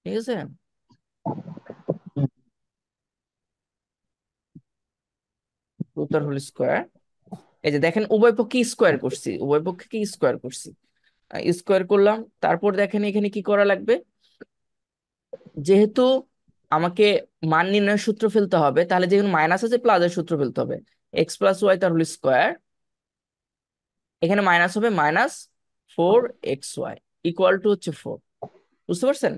ঠিক আছে, 2 তার হোল স্কোয়ার। এই যে দেখেন উভয় পক্ষে স্কোয়ার করছি, উভয় পক্ষে কি স্কোয়ার করছি, স্কোয়ার করলাম। তারপর দেখেন এখানে কি করা লাগবে, যেহেতু আমাকে মান নির্ণয়ের সূত্র ফেলতে হবে, তাহলে যেখানে মাইনাস আছে প্লাসের সূত্র ফেলতে হবে। এক্স প্লাস ওয়াই তার হোল স্কোয়ার, এখানে মাইনাস হবে -4xy ইকুয়াল টু হচ্ছে 4। বুঝতে পারছেন?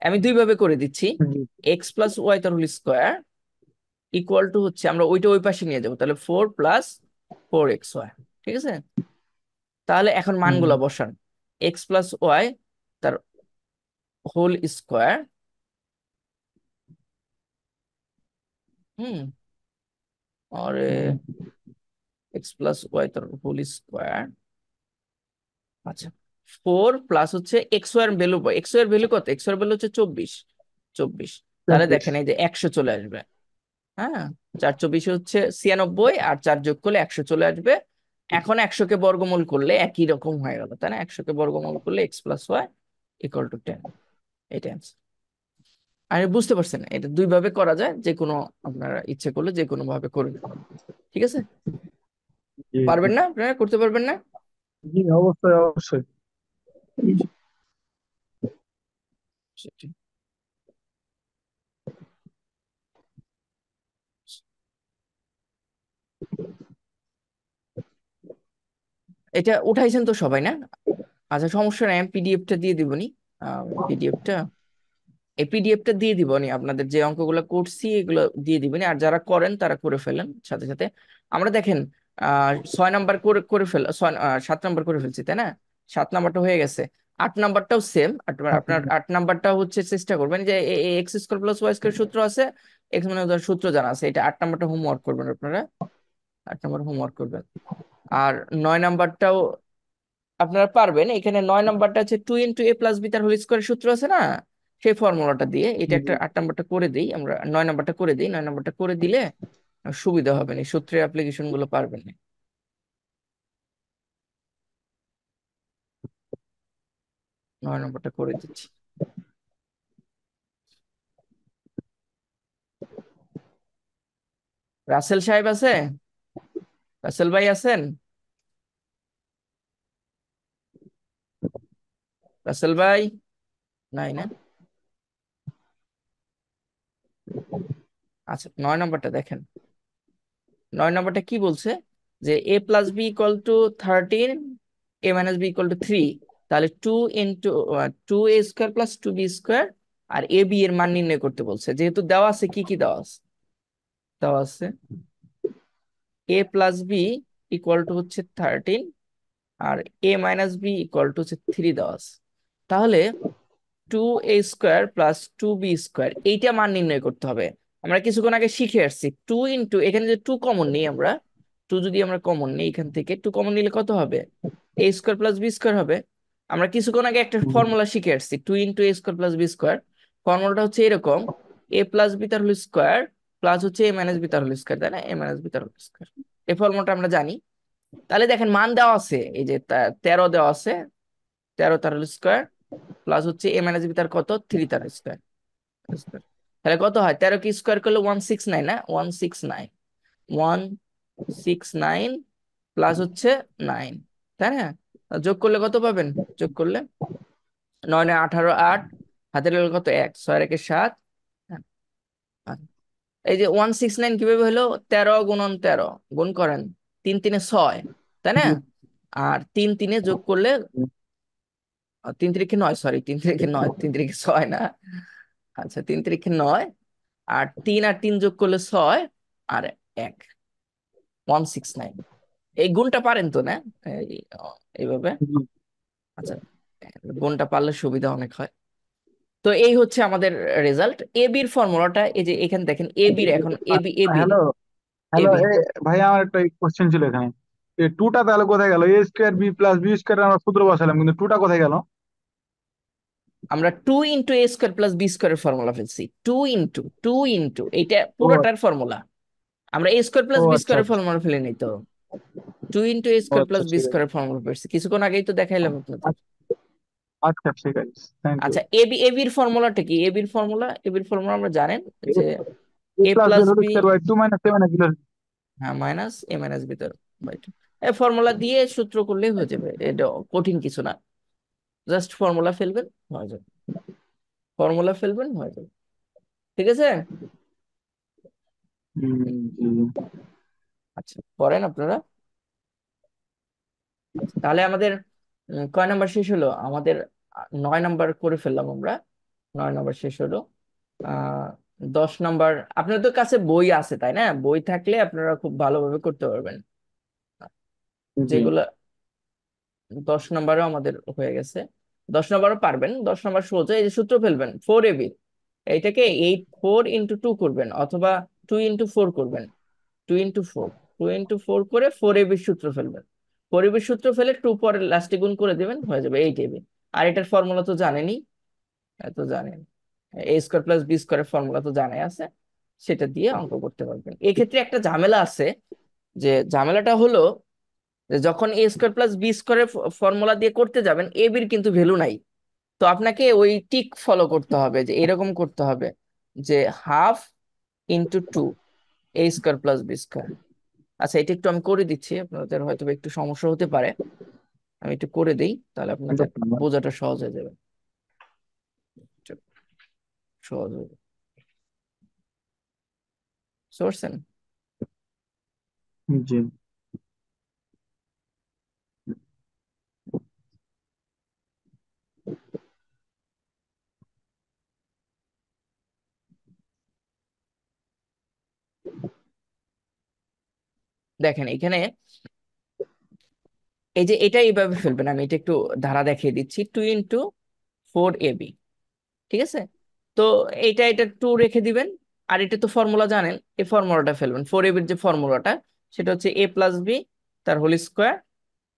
আমি দুই ভাবে করে দিচ্ছি। জি। এক্স প্লাস ওয়াই তার হোল স্কোয়ার ইকুয়াল টু হচ্ছে, আমরা ওইটা ওই পাশে নিয়ে যাবো, তাহলে 4 + 4xy, ঠিক আছে। তাহলে এখন মানগুলো বসান, এক্স প্লাস ওয়াই তার হোল স্কোয়ার, হুম, আর এক্স প্লাস ওয়াই তার হোল স্কোয়ার। আচ্ছা, 4 প্লাস হচ্ছে এক্স ওয়াই এর ভ্যালু, এক্স ওয়াই এর ভ্যালু কত, এক্স ওয়াই এর ভ্যালু হচ্ছে 24, 24। তাহলে 24। দেখেন এই যে 100 চলে আসবে। হ্যাঁ, 4 24 হচ্ছে 96, আর 4 যোগ করলে 100 চলে আসবে। এখন 100 কে বর্গমূল করলে একই রকম হয়ে গেল, তাই না? 100 কে বর্গমূল করলে x plus y equal to 10। এটা অ্যান্সার। আমি বুঝতে পারছেন, এটা দুই ভাবে করা যায়, যে কোনো আপনারা ইচ্ছে করলে যে কোনো ভাবে করবেন। ঠিক আছে? জি জি পারবেন না? আপনারা করতে পারবেন না? জি, অবশ্যই অবশ্যই। সেটি। এটা উঠাইছেন তো সবাই, না? আচ্ছা, সমস্যা নাই, আমি পিডিএফটা দিয়ে দিবনি। পিডিএফটা, এই পিডিএফটা দিয়ে দিবনি, আপনাদের যে অঙ্কগুলো করছি এগুলো দিয়ে দিবনি, আর যারা করেন তারা করে ফেলেন সাথে সাথে। আমরা দেখেন 6 নাম্বার করে করে ফেল 7 নাম্বার করে ফেলছি, তাই না? 7 নাম্বারটা হয়ে গেছে। 8 নাম্বারটাও সেম। আপনার 8 নাম্বারটা হচ্ছে চেষ্টা করবেন যে x square plus Y square সূত্র আছে, এক্স মানে ধর সূত্র জানা আছে, এটা 8 নাম্বারটা হোমওয়ার্ক করবেন আপনারা। 8 নাম্বার হোমওয়ার্ক করবেন। আর 9 নাম্বারটাও আপনারা পারবেন। এখানে 9 নাম্বারটা আছে 2 × a প্লাস বি তার হোল স্কোয়ার সূত্র আছে না, সেই ফর্মুলাটা দিয়ে এটা একটা 8 নাম্বারটা করে দিই আমরা, 9 নাম্বারটা করে দিই। 9 নাম্বারটা করে দিলে সুবিধা হবে না, সূত্রের অ্যাপ্লিকেশন গুলো পারবেন না। 9 নাম্বারটা করে দিচ্ছি। রাসেল সাহেব আছে? রাসেল ভাই আছেন? রাসেল ভাই নাই, না? আচ্ছা, 9 নাম্বারটা দেখেন। 9 নাম্বারটা কি বলছে, যে A plus B equal to 13, A minus B equal to 3। তাহলে 2 × 2a² plus 2b², R A B এর মান নির্ণয় করতে বলছে। যেহেতু দেওয়া আছে, কি কি দেওয়া আছে? দেওয়া আছে এ প্লাস বি ইকুয়াল টু হচ্ছে 13, আর এ মাইনাস বি ইকুয়াল টু হচ্ছে 3 দেওয়া আছে। তাহলে 2a² প্লাস 2b² এইটা মান নির্ণয় করতে হবে। আমরা কিছুক্ষণ আগে শিখে আসছি 2 × এখানে যে 2 কমন নেই আমরা, 2 যদি আমরা কমন নিই এখান থেকে, 2 কমন নিলে কত হবে? a² প্লাস b² হবে। আমরা কিছুক্ষণ আগে একটা ফর্মুলা শিখে আসছি 2 × a² প্লাস b²। ফর্মুলাটা হচ্ছে এরকম, এ প্লাস বি তার হোল স্কোয়ার প্লাস হচ্ছে এ মাইনাস বি তার হোল স্কোয়ার, তাই না? এ মাইনাস বি তার হোল স্কোয়ার, এই ফর্মুলাটা আমরা জানি। তাহলে দেখেন মান দেওয়া আছে, এই যে 13 দেওয়া আছে, 13 তার হোল স্কোয়ার প্লাস হচ্ছে এ মাইনাস বি তার কত, 3 তার স্কোয়ার। তাহলে কত হয়, 13 কি স্কোয়ার করলে 169, না? 169, 169 প্লাস হচ্ছে 9, তাই না? যোগ করলে কত পাবেন? যোগ করলে 9 9 18, 8, হাতে লাগলো কত, 1, 6 আর 1 7। এই যে 169 কিভাবে হলো, 13 × 13 গুণ করেন, 3 3 6, তাই না? আর 3 3 যোগ করলে 3 3 9, সরি 3 3 9, 3 3 6 না। আচ্ছা, 3 3 9, আর 3 যোগ করলে 6, আর 1, 169। এই গুণটা পারেন তো, না? এইভাবে। আচ্ছা, গুণটা পারলে সুবিধা অনেক হয়। তো এই হচ্ছে আমাদের রেজাল্ট। এ বির ফর্মুলাটা এই যে এখানে দেখেন, এ বির এখন হ্যালো এ হ্যালো, বি ভাই আমার একটা কোশ্চেন ছিল এখানে। এই টুটা তাহলে কোথায় গেল? a² b প্লাস b² আমরা সূত্র বসালাম, কিন্তু টুটা কোথায় গেল? আমরা 2 × a² প্লাস b² এর ফর্মুলা ফেলছি। 2 × এইটা ও পুরোটার ফর্মুলা। আমরা a² ও প্লাস বি আচ্ছা স্কোয়ারের আচ্ছা। ফর্মুলা ফেলে নিই তো। 2 × ও a² আচ্ছা প্লাস বি ঠিক আছে। স্কোয়ারের ফর্মুলা ফেলছি, কিছুক্ষণ আগেই তো দেখাইলাম আপনাদের। আচ্ছা আচ্ছা, ঠিক আছে, থ্যাংক ইউ। আচ্ছা, এবির ফর্মুলাটা কি? এবির ফর্মুলা আমরা জানেন, যে a a plus B plus whole b, square by 2 minus a minus b। হ্যাঁ, মাইনাস এ মাইনাস বি তার বাই 2। এই ফর্মুলা দিয়ে সূত্র করলেই হয়ে যাবে, এটা কঠিন কিছু না। জাস্ট ফর্মুলা ফেলবেন, হয়ে যাবে। ফর্মুলা ফেলবেন, হয়ে যাবে। ঠিক আছে? জি। আচ্ছা, করেন আপনারা। আচ্ছা, তাহলে আমাদের কয় নাম্বার শেষ হলো? আমাদের 9 নাম্বার করে ফেললাম আমরা। 9 নাম্বার শেষ হলো। 10 নাম্বার, আপনাদের কাছে বই আছে তাই না? বই থাকলে আপনারা খুব ভালোভাবে করতে পারবেন। জি যেগুলো 10 নাম্বারও আমাদের হয়ে গেছে, 10 নাম্বারও পারবেন। 10 নাম্বার সোজা, এই যে সূত্র ফেলবেন 4ab, এইটাকে 4 × 2 করবেন, অথবা 2 × 4 করবেন, 2 × 4। 2 × 4 করে 4ab সূত্র ফেলবেন। 4ab সূত্র ফেলে 2 পরে লাস্টে গুণ করে দেবেন, হয়ে যাবে 8ab। আর এটার ফর্মুলা তো জানেনই, তো জানেন a² + b² ফর্মুলা তো জানে আছে, সেটা দিয়ে অঙ্ক করতে পারবেন। এক্ষেত্রে একটা ঝামেলা আছে, যে ঝামেলাটা হলো যে যখন a² + b² ফর্মুলা দিয়ে করতে যাবেন, এ বির কিন্তু ভ্যালু নাই। তো আপনাকে ওই টিক ফলো করতে হবে, যে এরকম করতে হবে যে 1/2 × 2 a² + b²। আচ্ছা, এটা একটু আমি করে দিচ্ছি, আপনাদের হয়তো বা একটু সমস্যা হতে পারে, আমি একটু করে দিই, তাহলে আপনাদের বোঝাটা সহজ হয়ে যাবে। একটু সহজ হবে, বুঝতে পারছেন? জি। দেখেন এখানে এই যে এটা এইভাবে ফেলবেন, আমি এটা একটু ধারা দেখিয়ে দিচ্ছি। 2 × 4ab, ঠিক আছে? তো এটা 2 রেখে দিবেন, আর এটা তো ফর্মুলা জানেন, এই ফর্মুলাটা ফেলবেন। 4ab এর যে ফর্মুলাটা, সেটা হচ্ছে a+b তার whole square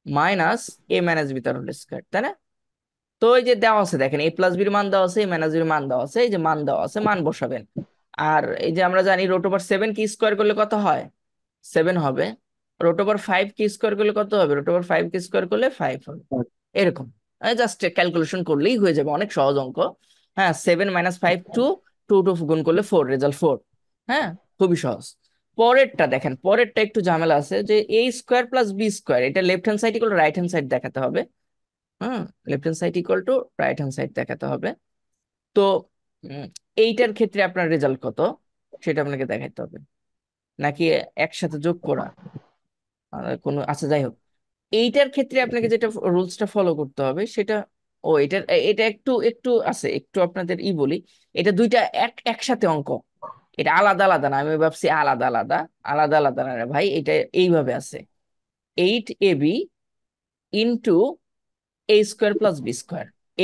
minus a - b তার হোল স্কোয়ার, তাই না? তো এই যে দেওয়া আছে, দেখেন a+b এর মান দেওয়া আছে, a - b এর মান দেওয়া আছে, এই যে মান দেওয়া আছে, মান বসাবেন। আর এই যে আমরা জানি √7 কি স্কোয়ার করলে কত হয়, 7 হবে। √5 কি স্কোয়ার করলে কত হবে, √5 কি স্কোয়ার করলে 5 হবে। এরকম জাস্ট ক্যালকুলেশন করলেই হয়ে যাবে, অনেক সহজ অঙ্ক। হ্যাঁ, 7 - 5 2, 2 গুণ করলে 4, রেজাল্ট 4। হ্যাঁ, খুবই সহজ। পরেরটা দেখেন, পরেরটা একটু ঝামেলা আছে, যে a² + b², এটা left hand side equal right hand side দেখাতে হবে। হ্যাঁ, left hand side equal to right hand side দেখাতে হবে। তো উম, এইটার ক্ষেত্রে আপনার রেজাল্ট কত, সেটা আপনাকে দেখাতে হবে, নাকি একসাথে যোগ করা কোনো, আচ্ছা যাই হোক। এইটার ক্ষেত্রে আপনাকে যেটা রুলসটা ফলো করতে হবে সেটা, এটা একটু একটু আছে, একটু আপনাদের বলি। এটা দুইটা একসাথে অঙ্ক, এটা আলাদা আলাদা না, আমি ভাবছি আলাদা আলাদা, আলাদা আলাদা না রে ভাই, এটা এইভাবে আছে। 8ab ইন্টু a² + b²,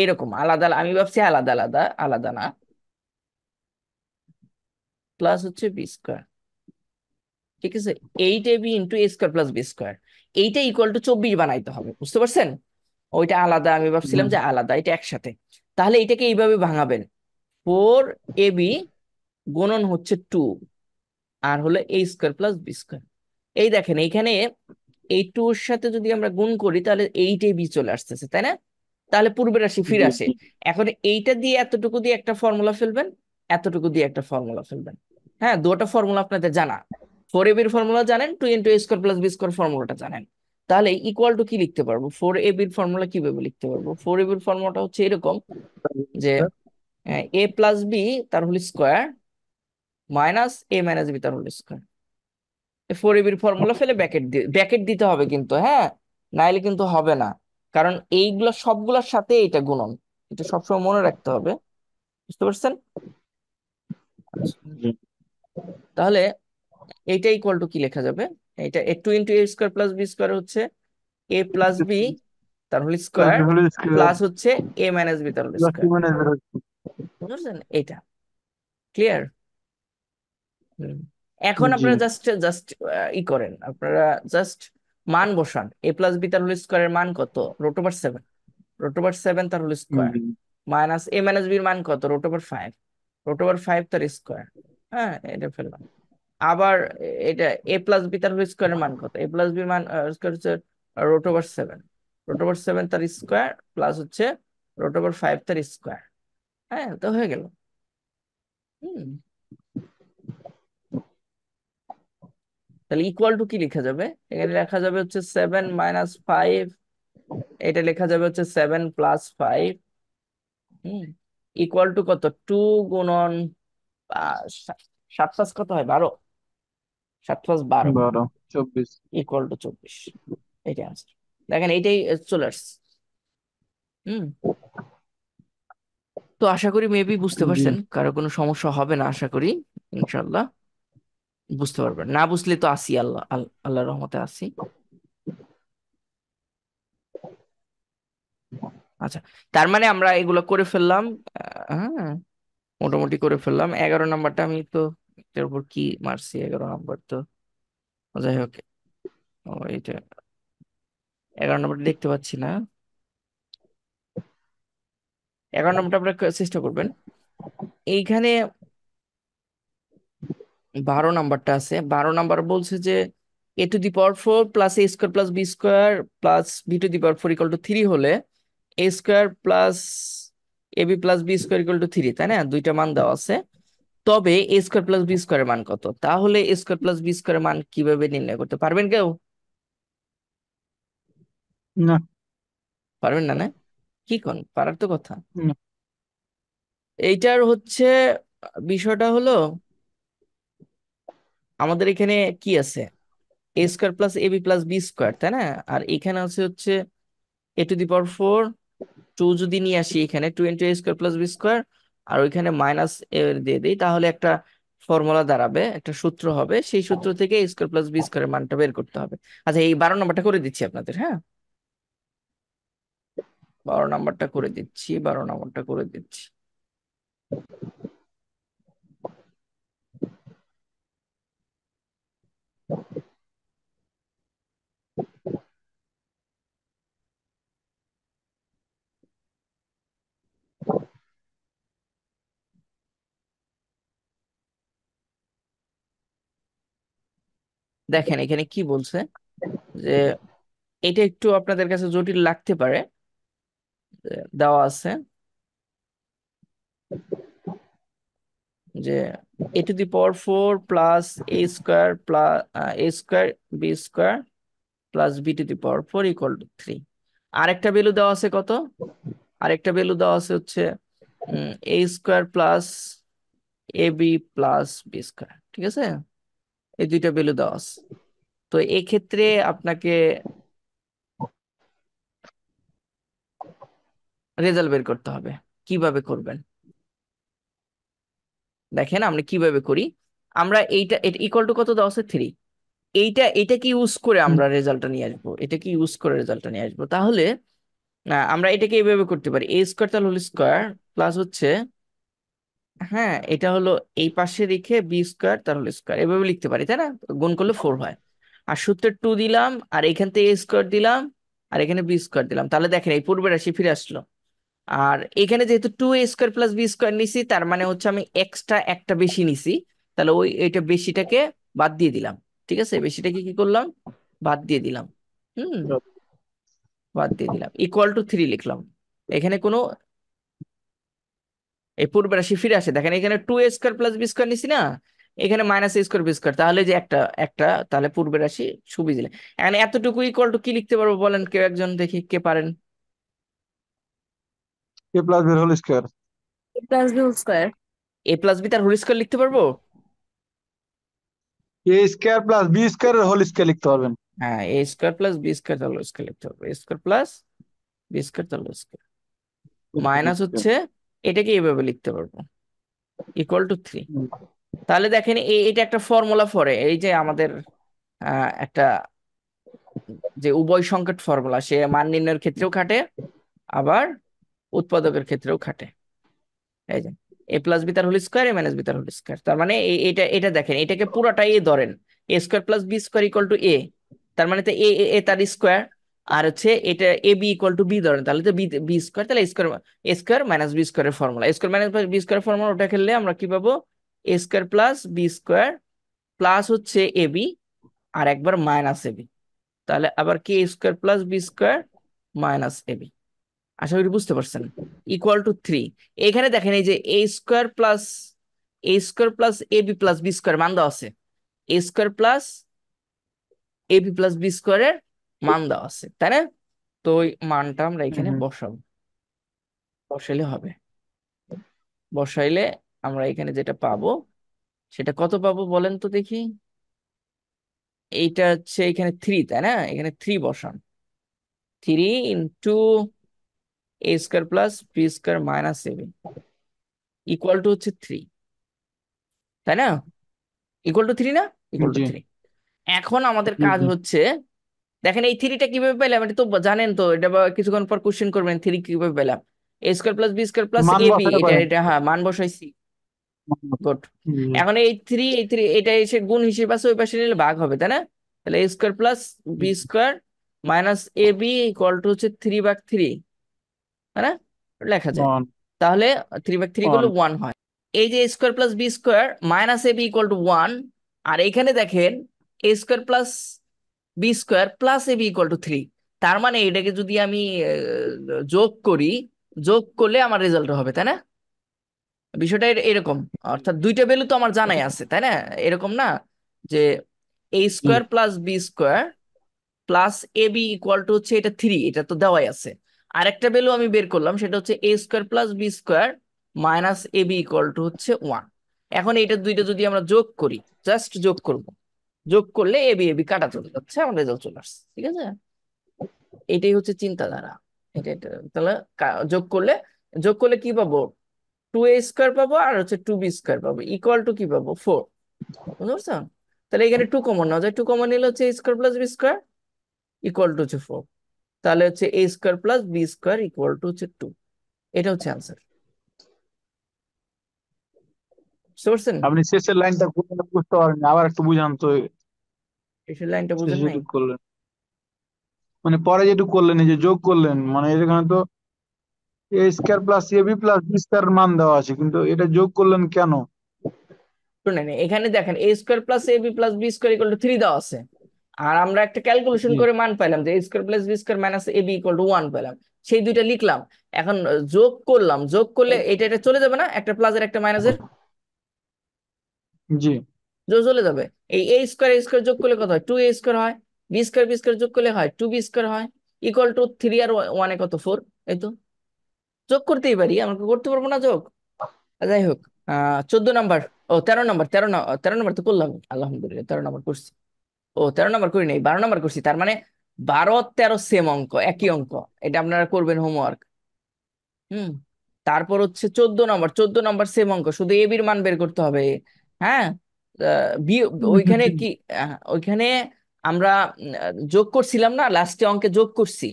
এরকম আলাদা আমি ভাবছি আলাদা আলাদা, আলাদা না। প্লাস হচ্ছে b², ঠিক আছে? 8ab ইন্টু a² + b², এইটা ইকুয়াল টু 24 বানাইতে হবে, বুঝতে পারছেন? ওইটা আলাদা, আমি ভাবছিলাম যে আলাদা, এটা একসাথে। তাহলে এটাকে এইভাবে ভাঙাবেন, 4ab গুণন হচ্ছে 2, আর হলো a² + b²। এই দেখেন এইখানে এই 2 এর সাথে যদি আমরা গুণ করি, তাহলে 8ab চলে আসতেছে, তাই না? তাহলে পূর্বের রাশি ফিরে জি আসে। জি। এখন এইটা দিয়ে এতটুকু দিয়ে একটা ফর্মুলা ফেলবেন, এতটুকু দিয়ে একটা ফর্মুলা ফেলবেন। হ্যাঁ, দুটো ফর্মুলা আপনাদের জানা, 4ab এর ফর্মুলা জানেন, 2 × a² + b² ফর্মুলাটা জানেন। তাহলে ইকুয়াল টু কি লিখতে পারবো, 4ab এর ফর্মুলা কিভাবে লিখতে পারবো? 4ab এর ফর্মুলাটা হচ্ছে এরকম, যে a+b তার whole square minus a - b তার হোল স্কোয়ার। 4ab এর ফর্মুলা ফেলে ব্যাকেট দিতে হবে কিন্তু, হ্যাঁ, নাইলে কিন্তু হবে না। কারণ এইগুলা সবগুলোর সাথে এটা গুণন, এটা সবসময় মনে রাখতে হবে, বুঝতে পারছেন? আচ্ছা, জি। তাহলে এইটা ইকুয়াল টু কি লেখা যাবে, এটা 2 × a² + b² হচ্ছে a+b তার whole plus square b whole square plus হচ্ছে a - b তার হোল প্লাস স্কোয়ার। মানে বুঝতে পারছেন? এটা ক্লিয়ার? এখন জি। আপনারা জাস্ট জাস্ট করেন, আপনারা জাস্ট মান বসান। a+b তার হোল স্কোয়ারের মান কত, √7, √7 তার whole square g minus a - b এর মান কত, √5, √5 তার স্কোয়ার। হ্যাঁ, এটা ফেললাম। আবার এটা a+b তার হোল স্কোয়ারের মান কত, a+b এর মান স্কোয়ার হচ্ছে √7, √7 তার স্কোয়ার প্লাস হচ্ছে √5 তার স্কোয়ার। হ্যাঁ, তো হয়ে গেল। হুম, তাহলে ইকুয়াল টু কি লেখা যাবে, এখানে লেখা যাবে হচ্ছে 7 - 5, এটা লেখা যাবে হচ্ছে 7 + 5। হুম, ইকুয়াল টু কত, 2 গুণন 7 + 5 কত হয়, 12, 7 + 12 12 24। Equal to 24। এইটাই আনসার, দেখেন এইটাই চলে আসছে। হুম, তো আশা করি মেবি বুঝতে জি। পারছেন, কারো কোনো সমস্যা হবে না আশা করি, ইনশাল্লাহ বুঝতে পারবেন। না বুঝলে তো আসি, আল্লাহর রহমতে আসি। আচ্ছা, তার মানে আমরা এগুলো করে ফেললাম। হ্যাঁ, মোটামুটি করে ফেললাম। 11 নাম্বারটা আমি তো এটার উপর কি মারছি, 11 নাম্বার তো যাই হোক, ও এইটা 11 নম্বরটা দেখতে পাচ্ছি না। 11 নম্বরটা আপনারা চেষ্টা করবেন। এইখানে 12 নম্বরটা আছে। 12 নম্বর বলছে যে a⁴ plus a square plus B square plus b⁴ equal to 3 হলে a square plus ab plus B square equal to 3, তাই না? দুইটা মান দেওয়া আছে। তবে a স্কোয়ার প্লাস বি স্কোয়ারের মান কত? তাহলে a স্কোয়ার প্লাস বি স্কোয়ারের মান কিভাবে নির্ণয় করতে পারবেন কেউ? না। পারবেন না, না? কি কোন পারার তো কথা। না। এইটার হচ্ছে বিষয়টা হলো, আমাদের এখানে কি আছে? A square plus AB plus B square, তাই না? আর এখানে আছে হচ্ছে a⁴ 2 যদি নিয়ে আসি এখানে 2 into a square plus B square, আর ওইখানে মাইনাস এ দিয়ে দিই, তাহলে একটা ফর্মুলা দাঁড়াবে, একটা সূত্র হবে। সেই সূত্র থেকে এ স্কোয়ার প্লাস বি স্কোয়ারের মানটা বের করতে হবে। আচ্ছা, এই 12 নম্বরটা করে দিচ্ছি আপনাদের, হ্যাঁ? 12 নম্বরটা করে দিচ্ছি, 12 নম্বরটা করে দিচ্ছি। দেখেন এখানে কি বলছে, যে এটা একটু আপনাদের কাছে জটিল লাগতে পারে। দেওয়া আছে যে a⁴ plus a square plus a square b square plus b⁴ equal to 3। আরেকটা ভ্যালু দেওয়া আছে কত? আরেকটা ভ্যালু দেওয়া আছে হচ্ছে A square plus A B plus B square, ঠিক আছে? এই দুইটা ভ্যালু দেওয়া আছে। তো এক্ষেত্রে আপনাকে রেজাল্ট বের করতে হবে। কিভাবে করবেন দেখেন আমরা কিভাবে করি। আমরা এইটা এটা ইকুয়াল টু কত দেওয়া আছে? 3। এইটা কি ইউজ করে হুম। আমরা রেজাল্টটা নিয়ে আসবো? এটা কি ইউজ করে রেজাল্টটা নিয়ে আসবো? তাহলে আমরা এটাকে এইভাবে করতে পারি, এ স্কোয়ার তার হোল স্কোয়ার প্লাস হচ্ছে, হ্যাঁ, এটা হলো এই পাশে রেখে বি স্কোয়ার তার হোল স্কোয়ার, এভাবে লিখতে পারি, তাই না? গুণ করলে 4 হয়। আর সূত্রে 2 দিলাম, আর এখান থেকে এ স্কোয়ার দিলাম, আর এখানে বি স্কোয়ার দিলাম। তাহলে দেখেন এই পূর্বের রাশি ফিরে আসলো। আর এখানে যেহেতু 2a square plus B square নিছি, তার মানে হচ্ছে আমি এক্সট্রা একটা বেশি নিছি। তাহলে ওই এটা বেশিটাকে বাদ দিয়ে দিলাম। ঠিক আছে, বেশিটাকে কি করলাম? বাদ দিয়ে দিলাম। হুম, বাদ দিয়ে দিলাম, ইকুয়াল টু 3 লিখলাম। এখানে কোনো এই পূর্বের রাশি ফিরে আসে। দেখেন এখানে 2a square plus B square নিছি না, এখানে মাইনাস এ স্কোয়ার বি স্কোয়ার, তাহলে যে একটা একটা তাহলে পূর্বের রাশি সুবিধা দিলে। এখানে এতটুকু ইকুয়াল টু কি লিখতে পারবো বলেন কেউ একজন, দেখি কে পারেন? A plus B whole square. A plus B whole square. A plus B তার হোল স্কোয়ার লিখতে পারবো। A square plus B square whole square লিখতে পারবেন। হ্যাঁ, A square plus B square তার হোল স্কোয়ার লিখতে পারবো, A square plus B square তার হোল স্কোয়ার। মাইনাস হচ্ছে এটাকে এইভাবে লিখতে পারবো, ইকুয়াল টু 3। তাহলে দেখেন এটা একটা ফর্মুলা ফরে, এই যে আমাদের একটা যে উভয় সংকেত ফর্মুলা, সে মান নির্ণয়ের ক্ষেত্রেও খাটে, আবার উৎপাদকের ক্ষেত্রেও খাটে। এই যে এ প্লাস বি তার whole square, A minus B তার হোল স্কোয়ার, তার মানে এটা এটা দেখেন এটাকে পুরাটাই এ ধরেন, A square plus B square equal to A, তার মানে তো এ এ এ তার স্কোয়ার। আর হচ্ছে এটা A B equal to B ধরেন, তাহলে তো বি বি স্কোয়ার, তাহলে square A square minus B স্কোয়ারের formula, A square minus B square formula, ওটা খেললে আমরা কি পাবো? A square plus B square plus হচ্ছে এ বি, আর একবার মাইনাস এ বি, তাহলে আবার কি square plus B square minus এ বি। আশা করি বুঝতে পারছেন। Equal to 3। এখানে দেখেন এই যে A square plus A B plus B square মান দেওয়া আছে, A square plus A B plus B স্কোয়ারের মান দেওয়া আছে, তাই না? তো ওই মানটা আমরা এখানে হুম। বসাবো, বসাইলে হবে। বসাইলে আমরা এখানে যেটা পাবো, সেটা কত পাবো বলেন তো দেখি। এইটা হচ্ছে এখানে 3, তাই না? এখানে 3 বসান, 3 into a square plus B square minus A B equal to হচ্ছে 3, তাই না? ইকুয়াল টু 3 না? Equal to g. 3। এখন আমাদের জি কাজ জি। হচ্ছে, দেখেন এই 3টা কিভাবে পেলাম এটা তো জানেন তো, এটা কিছুক্ষণ পর কোশ্চেন করবেন 3 কিভাবে পেলাম। A square plus B square plus মান এ বি, বসাতে এটা পারেন। এটা হ্যাঁ মান বসাইছি। গুড। জি। এখন এই থ্রি এটা এসে গুণ হিসেবে আছে, ওই পাশে নিলে ভাগ হবে, তাই না? তাহলে A square plus B square minus A B equal to হচ্ছে 3/3, তাই না? লেখা যায়। ওয়ান তাহলে 3/3 ওয়ান। করলে 1 হয়। এই যে A square plus B square minus A B equal to 1, আর এইখানে দেখেন A square plus B square plus A B equal to 3। তার মানে এটাকে যদি আমি যোগ করি, যোগ করলে আমার রেজাল্ট হবে, তাই না? বিষয়টা এরকম। অর্থাৎ দুইটা ভ্যালু তো আমার জানাই আছে, তাই না? এরকম না যে A G square plus B square plus A B equal to হচ্ছে এটা 3, এটা তো দেওয়াই আছে। আরেকটা ভ্যালু আমি বের করলাম, সেটা হচ্ছে A square plus B square minus A B equal to হচ্ছে 1। এখন এটা দুইটা যদি আমরা যোগ করি, জাস্ট যোগ করব, যোগ করলে এ বি এ বি কাটা চলে যাচ্ছে, আমার রেজাল্ট চলে আসছে, ঠিক আছে? এটাই হচ্ছে চিন্তাধারা। এটা তাহলে যোগ করলে কি পাবো? 2a² পাবো, আর হচ্ছে 2b² পাবো, ইকুয়াল টু কি পাবো? 4। বুঝতে পারছো? তাহলে এখানে 2 কমন নেওয়া যায়, 2 কমন নিলে হচ্ছে a² plus b² equal to হচ্ছে 4। তাহলে হচ্ছে a² plus b² equal to হচ্ছে 2। এটা হচ্ছে অ্যান্সার। বুঝতে পারছেন? আপনি শেষের লাইনটা বুঝতে পারেন, আবার একটু বুঝান তো। শেষের লাইনটা শেষে বুঝেন নাই? যেটুকু করলেন, মানে পরে যেটুকু করলেন, এই যে যোগ করলেন, মানে এখানে তো এ square plus A B plus B square মান দেওয়া আছে, কিন্তু এটা যোগ করলেন কেন? শুনেন, এখানে দেখেন a² plus A B plus B equal to 3 দেওয়া আছে, আর আমরা একটা ক্যালকুলেশন জি করে মান পাইলাম যে a² plus B minus A B equal to 1 পেলাম। সেই দুইটা লিখলাম। এখন যোগ করলাম, যোগ করলে এটা এটা চলে যাবে না, একটা প্লাসের একটা মাইনাসের জি যোগ চলে যাবে। এই a² যোগ করলে কত হয়? 2a² হয়। বি² যোগ করলে হয় 2b² হয়, ইকুয়াল টু 3 আর 1 কত? 4। এই তো যোগ করতেই পারি, আমরা করতে পারবো না যোগ? যাই হোক, 14 নাম্বার, ও 13 নাম্বার, 13 নাম্বার তো করলাম, আলহামদুলিল্লাহ 13 নাম্বার করছি। ও 13 নাম্বার করি নাই, 12 নাম্বার করছি। তার মানে 12 13 সেম অঙ্ক, একই অঙ্ক। এটা আপনারা করবেন হোমওয়ার্ক। হুম। তারপর হচ্ছে 14 নাম্বার, 14 নাম্বার সেম অঙ্ক, শুধু এ বির মান বের করতে হবে। হ্যাঁ। বি, ওইখানে কি, ওইখানে আমরা যোগ করছিলাম না, লাস্টে অঙ্কে যোগ করছি।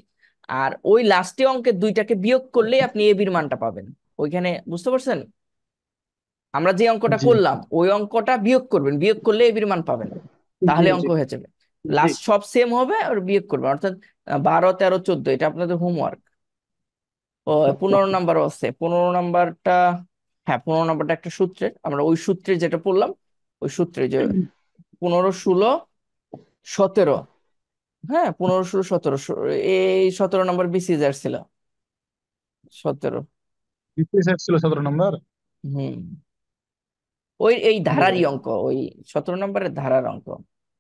আর ওই লাস্টে অঙ্কের দুইটাকে বিয়োগ করলেই আপনি এ বির মানটা পাবেন ওইখানে। বুঝতে পারছেন? আমরা যে অঙ্কটা জি করলাম ওই অঙ্কটা বিয়োগ করবেন, বিয়োগ করলে এ বির মান পাবেন, জি তাহলে জি অঙ্ক হয়ে যাবে। জি। লাস্ট সব সেম হবে আর বিয়োগ করবেন, অর্থাৎ 12 13 14, এটা আপনাদের হোমওয়ার্ক। ও 15 নাম্বারও আছে, 15 নাম্বারটা, হ্যাঁ 15 নাম্বারটা একটা সূত্রের, আমরা ওই সূত্রে যেটা পড়লাম, ওই সূত্রে যে 15 16 17, হ্যাঁ 15 16 17, এই 17 নাম্বার বিসিএস ছিল। 17। বিসিএস ছিল 17 নম্বর। হুম। ওই এই ধারারই ও অঙ্ক, ওই 17 নাম্বারের ধারার অঙ্ক,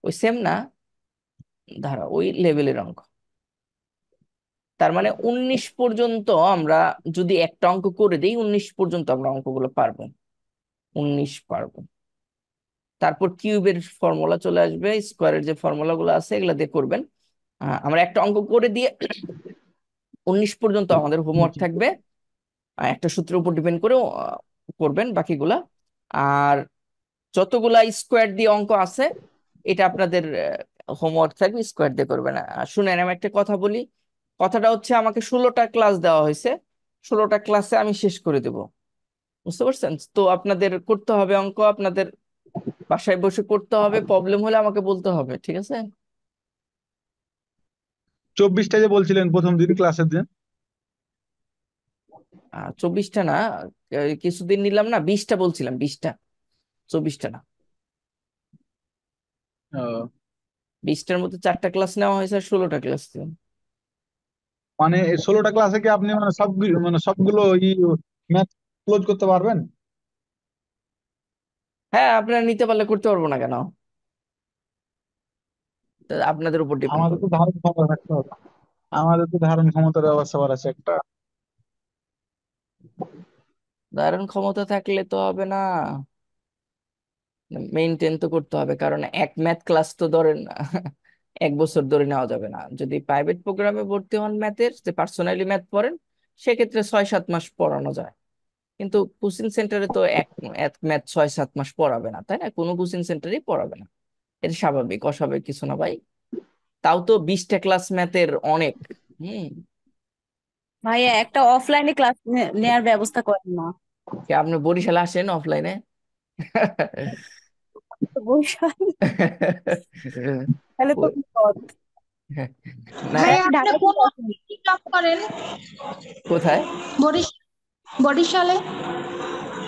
ওই সেম না, ধারা ওই লেভেলের অঙ্ক। তার মানে 19 পর্যন্ত আমরা যদি একটা অঙ্ক করে দিই, 19 পর্যন্ত আমরা অঙ্কগুলো পারবো, 19 পারবো। তারপর কিউবের ফর্মুলা চলে আসবে, স্কোয়ারের যে ফর্মুলা গুলো আছে এগুলা দিয়ে করবেন। আমরা একটা অঙ্ক করে দিয়ে 19 পর্যন্ত আমাদের হোমওয়ার্ক জি। থাকবে। একটা সূত্রের উপর ডিপেন্ড করে করবেন বাকিগুলা। আর যতগুলা স্কোয়ার দিয়ে অঙ্ক আছে, এটা আপনাদের হোমওয়ার্ক থাকবে, স্কোয়ার দিয়ে করবেন। শুনেন, আমি একটা কথা বলি। কথাটা হচ্ছে, আমাকে 16টা ক্লাস দেওয়া হয়েছে, 16টা ক্লাসে আমি শেষ করে দেব। বুঝতে পারছেন তো? আপনাদের করতে হবে অঙ্ক, আপনাদের বাসায় বসে করতে হবে, প্রবলেম হলে আমাকে বলতে হবে, ঠিক আছে? 24টা যে বলছিলেন প্রথম দিন ক্লাসের দিন। 24টা না, কিছুদিন নিলাম না, 20টা বলছিলাম, 20টা, 24টা না। ও, 20টার মধ্যে 4টা ক্লাস নেওয়া হয়েছে আর 16টা ক্লাস ছিল। মানে এই 16টা ক্লাসে কি আপনি মানে সবগুলো ম্যাথ ক্লোজ করতে পারবেন? হ্যাঁ, আপনারা নিতে পারলে করতে পারবো না কেন? তা আপনাদের উপর ডিপেন্ড আমাদের করবে। তো ধারণ ক্ষমতা থাকতে হবে, আমাদের তো ধারণ ক্ষমতার ব্যবস্থা আছে একটা। ধারণ ক্ষমতা থাকলে তো হবে না, মেইনটেইন তো করতে হবে, কারণ এক ম্যাথ ক্লাস তো ধরেন 1 বছর ধরে নেওয়া যাবে না। যদি প্রাইভেট প্রোগ্রামে ভর্তি হন ম্যাথের, যে পার্সোনালি ম্যাথ পড়েন, সেক্ষেত্রে 6 7 মাস পড়ানো যায়। কিন্তু কোচিং সেন্টারে তো এক ম্যাথ 6 7 মাস পড়াবে না, তাই না? কোনো কোচিং সেন্টারই পড়াবে না। এটা স্বাভাবিক, অস্বাভাবিক কিছু না ভাই। তাও তো 20টা ক্লাস ম্যাথের অনেক। হুম। ভাইয়া একটা অফলাইনে ক্লাস নেয়ার ব্যবস্থা করেন না? কি আপনি বরিশালে আসেন অফলাইনে? তো বরিশাল তাহলে তো ও- বিপদ। হ্যাঁ। না ভাই ভাইয়া আপনি আপনি ঢাকায় কোন আছেন? কি জব করেন? কোথায়? বরিশ বরিশালে?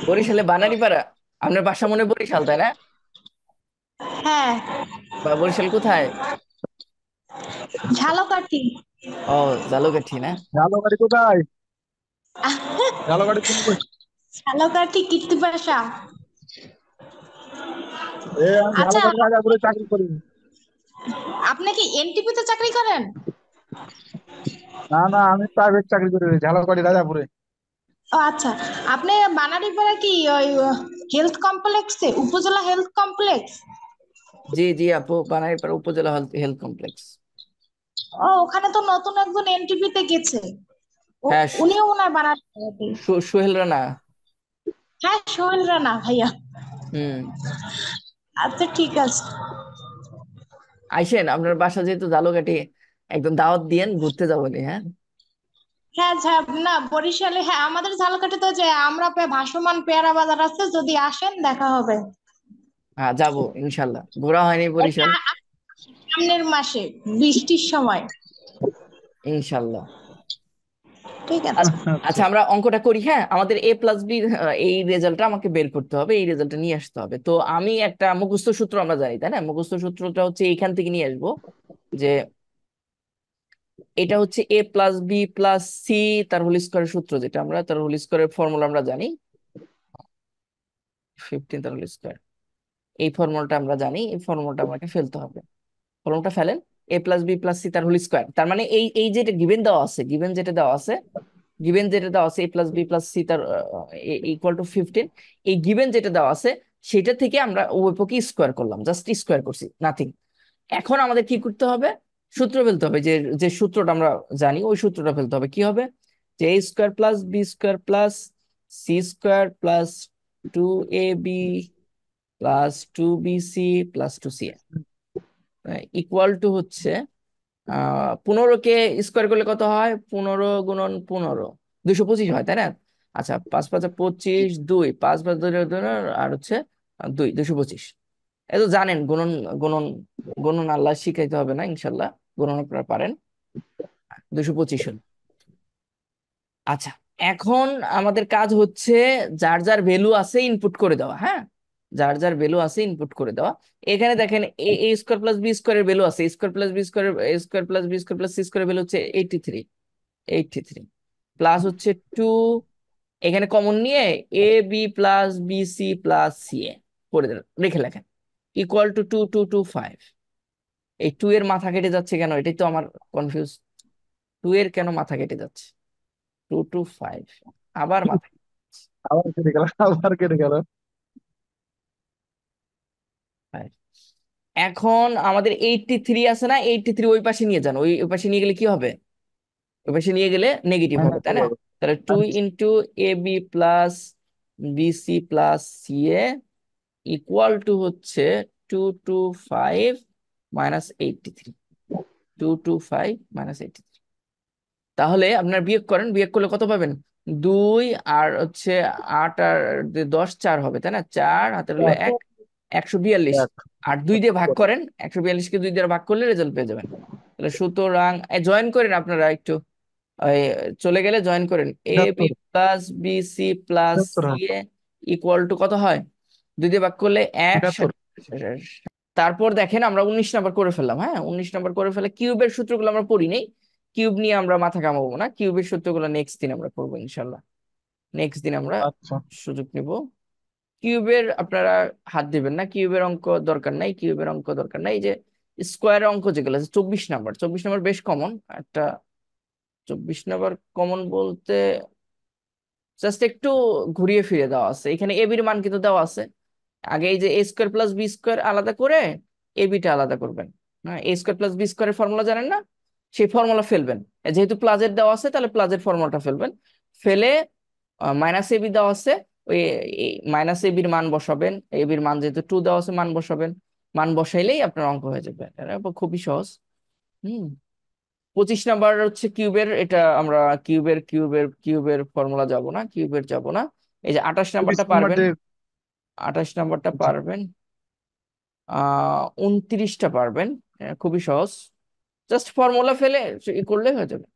বরিশালে বানারীপাড়া। আপনার বাসা মনে হয় বরিশাল, তাই না? হ্যাঁ, বা বরিশাল কোথায়? ঝালকাঠি। ও, জালকাঠি না? ঝালকাঠি কোথায়? ঝালকাঠি কোন ঝালকাঠি কীর্তিপাশা। আমি আচ্ছা, ঝালকাঠি রাজাপুরে চাকরি করি। আপনি কি এনটিপিতে চাকরি করেন? না না, আমি প্রাইভেট চাকরি করি ঝালকাঠি রাজাপুরে। ও আচ্ছা, আপনি বানারীপাড়া কি ওই হেলথ কমপ্লেক্সে, উপজেলা হেলথ কমপ্লেক্স? জি জি আপু, বানারীপাড়া উপজেলা হেলথ কমপ্লেক্স। ও, ওখানে তো নতুন একজন এনটিপিতে গেছে। হ্যাঁ, উনিও মনে হয় বানারীপাড়াতে। সোহেল রানা। হ্যাঁ, সোহেল রানা ভাইয়া। হুম। আচ্ছা, ঠিক আছে। আইসেন, আপনার বাসা যেহেতু জালকাঠি, একদম দাওয়াত দিয়েন, ঘুরতে যাবো নি, হ্যাঁ। হ্যাঁ, না বরিশালে, হ্যাঁ আমাদের ঝালকাঠি তো যে আমরা ভাসমান পেয়ারা বাজার আছে, যদি আসেন দেখা হবে। হ্যাঁ, যাবো ইনশাল্লাহ। ঘোরা হয়নি এটা বরিশাল। সামনের মাসে বৃষ্টির সময়। ইনশাল্লাহ। ঠিক আছে। আচ্ছা। আচ্ছা, আমরা অঙ্কটা করি। হ্যাঁ, আমাদের এ প্লাস বি এই রেজাল্টটা আমাকে বের করতে হবে, এই রেজাল্টটা নিয়ে আসতে হবে। তো আমি একটা মুখস্থ সূত্র আমরা জানি, তাই না? মুখস্থ সূত্রটা হচ্ছে এইখান থেকে নিয়ে আসবো, যে এটা হচ্ছে এ প্লাস বি প্লাস সি তার হোল স্কয়ারের সূত্র, যেটা আমরা তার হোল স্কয়ারের ফর্মুলা আমরা জানি। 15 তার হোল স্কয়ার, এই ফর্মুলাটা আমরা জানি, এই ফর্মুলাটা আমাকে ফেলতে হবে। ফর্মুলাটা ফেলেন। এ প্লাস বি প্লাস সি তার হোল স্কয়ার, তার মানে এই এই যেটা গিভেন দেওয়া আছে, এ প্লাস বি প্লাস সি তার ইকুয়াল টু 15, এই গিভেন যেটা দেওয়া আছে সেটা থেকে আমরা উভয় পক্ষে স্কোয়ার করলাম, জাস্ট স্কোয়ার করছি, নাথিং। এখন আমাদের কি করতে হবে? সূত্র ফেলতে হবে, যে যে সূত্রটা আমরা জানি ওই সূত্রটা ফেলতে হবে। কি হবে? যে A square plus B square plus C square plus 2ab plus 2bc plus 2c equal to হচ্ছে 15কে স্কোয়ার করলে কত হয়? 15 গুণন 15, 225 হয়, তাই না? আচ্ছা, 5 5 25, 2 5 5 2 আর হচ্ছে 2 225। এই তো জানেন গুণন, গুণন গুণন আল্লাহ শিখাইতে হবে না, ইনশাল্লাহ গুণন আপনারা পারেন। 225 হল। আচ্ছা, এখন আমাদের কাজ হচ্ছে যার যার ভ্যালু আছে ইনপুট করে দেওয়া। হ্যাঁ, যার যার ভ্যালু আছে ইনপুট করে দেওয়া। এখানে দেখেন A A square plus B স্কোয়ারের ভ্যালু আছে, square plus B square, square plus B square plus C স্কোয়ারের ভ্যালু হচ্ছে 83, 83 প্লাস হচ্ছে 2, এখানে কমন নিয়ে A B plus B C plus C A করে দেন, রেখে লেখেন ইকুয়াল টু 2225। এই 2 এর মাথা কেটে যাচ্ছে কেন? এটাই তো আমার কনফিউজ। 2 এর কেন মাথা কেটে যাচ্ছে? 225 আবার মাথা। আবার কেটে গেল, আবার কেটে গেল। এখন আমাদের 83 আছে না, 83 ওই পাশে নিয়ে যান, ওই ওই পাশে নিয়ে গেলে কি হবে? ওই পাশে নিয়ে গেলে নেগেটিভ হ্যাঁ, হবে, তাই না? তাহলে 2 × ab + bc + ca equal to হচ্ছে 225 - 83, 225 - 83। তাহলে আপনার বিয়োগ করেন, বিয়োগ করলে কত পাবেন? 2 আর হচ্ছে 8 আর 10 4 হবে, তাই না? 4 হাতের হলো 1, 142। এক। আর 2 দিয়ে ভাগ করেন, 142কে 2 দিয়ে ভাগ করলে রেজাল্ট পেয়ে যাবেন। তাহলে সুতরাং জয়েন করেন আপনারা একটু, এই, চলে গেলে জয়েন করেন। A B 73, plus B C plus 73 C হয়। এ ইকুয়াল টু কত হয়? 2 দিয়ে ভাগ করলে 1। 73। তারপর দেখেন আমরা 19 নাম্বার করে ফেললাম। হ্যাঁ, 19 নাম্বার করে ফেলে কিউবের সূত্রগুলো আমরা পড়ি নাই, কিউব নিয়ে আমরা মাথা কামাবো না, কিউবের সূত্রগুলো নেক্সট দিন আমরা পড়বো ইনশাল্লাহ। নেক্সট দিন আমরা আচ্ছা। সুযোগ নিব। কিউবের আপনারা হাত দিবেন না, কিউবের অঙ্ক দরকার নাই, কিউবের অঙ্ক দরকার নাই। এই যে স্কোয়ার অঙ্ক যেগুলো আছে, 24 নাম্বার, 24 নাম্বার বেশ কমন একটা। 24 নাম্বার কমন বলতে জাস্ট একটু ঘুরিয়ে ফিরে দেওয়া আছে, এখানে এবির মান কিন্তু দেওয়া আছে। আগে এই যে A square plus B square আলাদা করে এবিটা আলাদা করবেন। হ্যাঁ, এ স্কোয়ার প্লাস বি স্কোয়ারের ফর্মুলা জানেন না? সেই ফর্মুলা ফেলবেন। যেহেতু প্লাজের দেওয়া আছে তাহলে প্লাজের ফর্মুলাটা ফেলবেন। ফেলে মাইনাস এবি দেওয়া আছে, ওই মাইনাস এবির মান বসাবেন। এবির মান যেহেতু 2 দেওয়া আছে, মান বসাবেন। মান বসাইলেই আপনার অঙ্ক হয়ে যাবে, এটা খুবই সহজ। হুম। 25 নাম্বার হচ্ছে কিউবের, এটা আমরা কিউবের ফর্মুলা যাব না, কিউবের যাব না। এই যে 28 নাম্বারটা 30 নম্বর পারবেন, যে। 28 নাম্বারটা আচ্ছা। পারবেন। 29টা পারবেন। খুবই সহজ, জাস্ট ফর্মুলা ফেলে ই করলে হয়ে যাবে।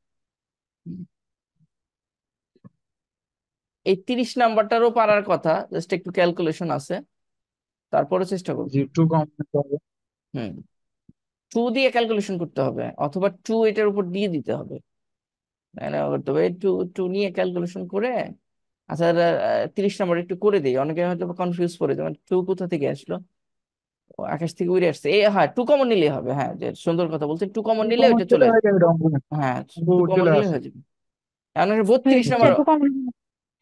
এই 30 নাম্বারটারও পারার কথা, জাস্ট একটু ক্যালকুলেশন আছে, তারপরে চেষ্টা করবো। জি, টু কমপ্লিট হবে। হুম, 2 দিয়ে ক্যালকুলেশন করতে হবে, অথবা 2 এটার উপর দিয়ে দিতে হবে, তাই না? করতে হবে 2 নিয়ে ক্যালকুলেশন করে। আচ্ছা, 30 নাম্বার একটু করে দিই, অনেকে হয়তো কনফিউজ করে, যেমন 2 কোথা থেকে আসলো, ও আকাশ থেকে উড়ে আসছে। হ্যাঁ, 2 কমন নিলেই হবে, হ্যাঁ, যে সুন্দর কথা বলছেন, 2 কমন টু নিলে কমন ওইটা চলে চলে আসবে। হয়ে যাবে, এটা অঙ্ক হ্যাঁ, অঙ্ক 2 কমন চলে নিলে আসে। হয়ে যাবে। এখন 32 হয়েছে নাম্বার। Two common.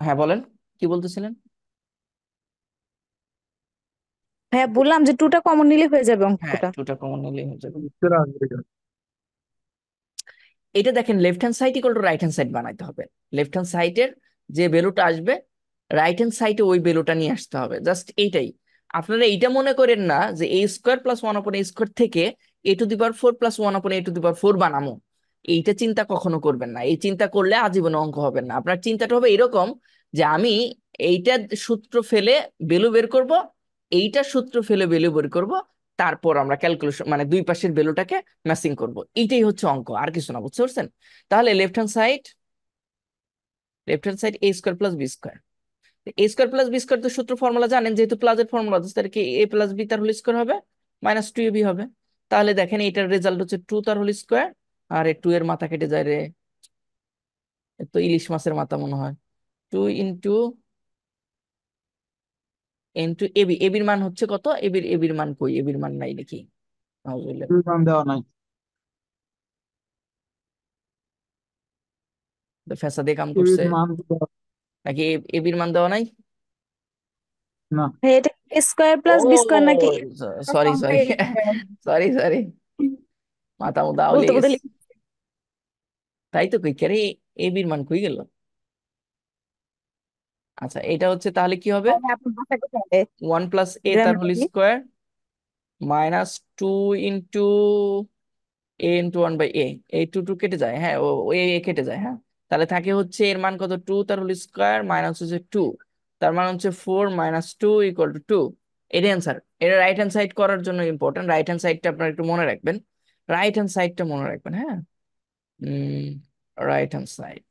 হ্যাঁ বলেন, কি বলতেছিলেন? ভাইয়া বললাম যে টুটা কমন নিলে হয়ে যাবে হ্যাঁ, অঙ্কটা। 2টা কমন নিলেই হয়ে যাবে। চলে আসবে এটা। এটা দেখেন, left hand side equal to right hand side বানাইতে হবে। লেফট হ্যান্ড সাইডের যে ভ্যালুটা আসবে, রাইট হ্যান্ড সাইডে ওই ভ্যালুটা নিয়ে আসতে হবে, জাস্ট এইটাই। আপনারা এইটা মনে করেন না যে A square plus one upon A square থেকে A to the power four plus one upon A to the power four বানামো। এইটা চিন্তা কখনো করবেন না, এই চিন্তা করলে আজীবনে অঙ্ক হবে না। আপনার চিন্তাটা হবে এরকম, যে আমি এইটা সূত্র ফেলে ভ্যালু বের করব, এইটা সূত্র ফেলে ভ্যালু বের করব, তারপর আমরা ক্যালকুলেশন মানে দুই পাশের ভ্যালুটাকে ম্যাচিং করব। এইটাই হচ্ছে অঙ্ক, আর কিছু না, বুঝতে পারছেন? তাহলে left hand side A square plus B square. A square plus B square তো সূত্র ফর্মুলা জানেন, যেহেতু প্লাসের ফর্মুলা আছে, তাহলে কি এ প্লাস বি তার হোল স্কোয়ার হবে, মাইনাস টু এ বি হবে। তাহলে দেখেন এটার রেজাল্ট হচ্ছে 2 তার হোল স্কোয়ার, আর এ 2 এর মাথা কেটে যায় রে, এ তো ইলিশ মাছের মাথা মনে হয়। 2 ইন্টু ইন্টু এবি, এবির মান হচ্ছে কত? এবির মান কই? এবির মান নাই নাকি? নাউজুবিল্লাহ। দুই মান দেওয়া নাই। ফেসা দিয়ে কাম এর করছে মান তো নাকি? এবির মান দেওয়া নাই? না। ভাই এটা স্কোয়ার ও, প্লাস বি স্কোয়ার নাকি? সরি সরি, সরি সরি, মাথা মুদা আউলে বলতে বলতে গেছে। তাই তো, কই কে রে, এবির মান কই গেল? আচ্ছা, এটা হচ্ছে তাহলে কি হবে? আপনার বাসায় কোথায়? 1 প্লাস এ তার গ্রামের হোল বাড়ি। Square minus 2 into A into 1 by A. এই 2 কেটে যায়, হ্যাঁ, ও এ কেটে যায়, হ্যাঁ। তাহলে থাকে হচ্ছে এর মান কত? 2 তার হোল স্কোয়ার মাইনাস হচ্ছে 2, তার মান হচ্ছে 4 মাইনাস 2 ইকুয়াল টু 2। এটাই অ্যান্সার। এটা রাইট হ্যান্ড সাইড করার জন্য ইম্পর্টেন্ট, রাইট হ্যান্ড সাইডটা আপনার একটু মনে রাখবেন, রাইট হ্যান্ড সাইডটা মনে রাখবেন, হ্যাঁ। Right hand side,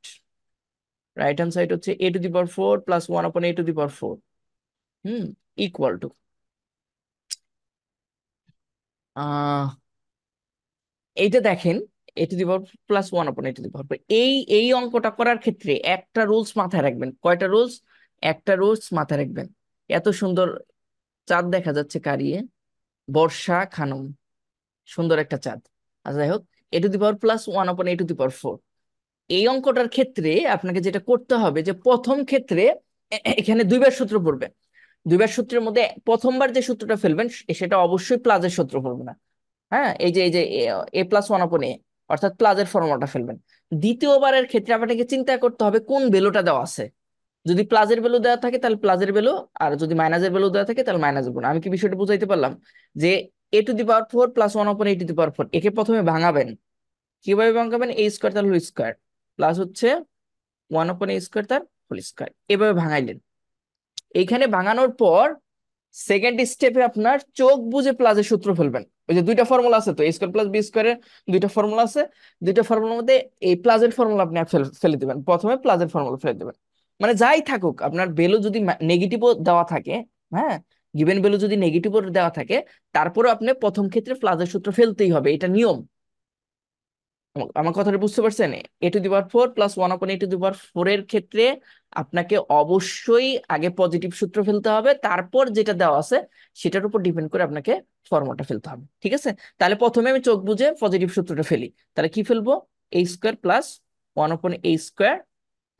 right hand side হচ্ছে A to the power 4 plus 1 upon A to the power 4, hmm, equal to এইটা দেখেন, A to the power plus one upon A to the পাওয়ার। এই অঙ্কটা করার ক্ষেত্রে একটা রুলস মাথায় রাখবেন। কয়টা রুলস? একটা রুলস মাথায় রাখবেন। এত সুন্দর চাঁদ দেখা যাচ্ছে কারিয়ে, বর্ষা খানম, সুন্দর একটা চাঁদ। আচ্ছা, যাই হোক, A to the power plus one upon A to the power four, এই অঙ্কটার ক্ষেত্রে আপনাকে যেটা করতে হবে, যে প্রথম ক্ষেত্রে এখানে দুইবার সূত্র পড়বে। দুইবার সূত্রের মধ্যে প্রথমবার যে সূত্রটা ফেলবেন সেটা অবশ্যই প্লাসের সূত্র পড়বে না, হ্যাঁ। এই যে এ প্লাস ওয়ান আপন এ, অর্থাৎ প্লাসের ফর্মুলাটা ফেলবেন। দ্বিতীয়বারের ক্ষেত্রে আপনাকে চিন্তা করতে হবে কোন ভ্যালুটা দেওয়া আছে। যদি প্লাসের ভ্যালু দেওয়া থাকে তাহলে প্লাসের ভ্যালু, আর যদি মাইনাসের ভ্যালু দেওয়া থাকে তাহলে মাইনাসের ভ্যালু। আমি কি বিষয়টা বুঝাইতে পারলাম? যে A to the power four plus one upon A to the power four, একে প্রথমে ভাঙাবেন। কিভাবে ভাঙাবেন? এ স্কোয়ার তার হোল স্কোয়ার প্লাস হচ্ছে ওয়ান আপন এ স্কোয়ার তার হোল স্কোয়ার, এভাবে ভাঙাইলেন। এইখানে ভাঙানোর পর সেকেন্ড স্টেপে আপনার চোখ বুঝে প্লাসের সূত্র ফেলবেন। ওই যে দুইটা ফর্মুলা আছে তো, এ স্কোয়ার প্লাস বি স্কোয়ারের দুইটা ফর্মুলা আছে, দুইটা ফর্মুলার মধ্যে এই প্লাসের ফর্মুলা আপনি ফেলে দিবেন, প্রথমে প্লাসের ফর্মুলা ফেলে দিবেন। মানে যাই থাকুক আপনার ভ্যালু যদি নেগেটিভও দেওয়া থাকে, হ্যাঁ, গিভেন ভ্যালু যদি নেগেটিভও দেওয়া থাকে, তারপরে আপনি প্রথম ক্ষেত্রে প্লাসের সূত্র ফেলতেই হবে, এটা নিয়ম। আমার কথাটা বুঝতে পারছেন? A to the power four plus one upon A to the power four এর ক্ষেত্রে আপনাকে অবশ্যই আগে পজিটিভ সূত্র ফেলতে হবে, তারপর যেটা দেওয়া আছে সেটার উপর ডিপেন্ড করে আপনাকে ফর্মুলাটা ফেলতে হবে, ঠিক আছে? তাহলে প্রথমে আমি চোখ বুঝে পজিটিভ সূত্রটা ফেলি। তাহলে কি ফেলবো? এ square plus one upon A square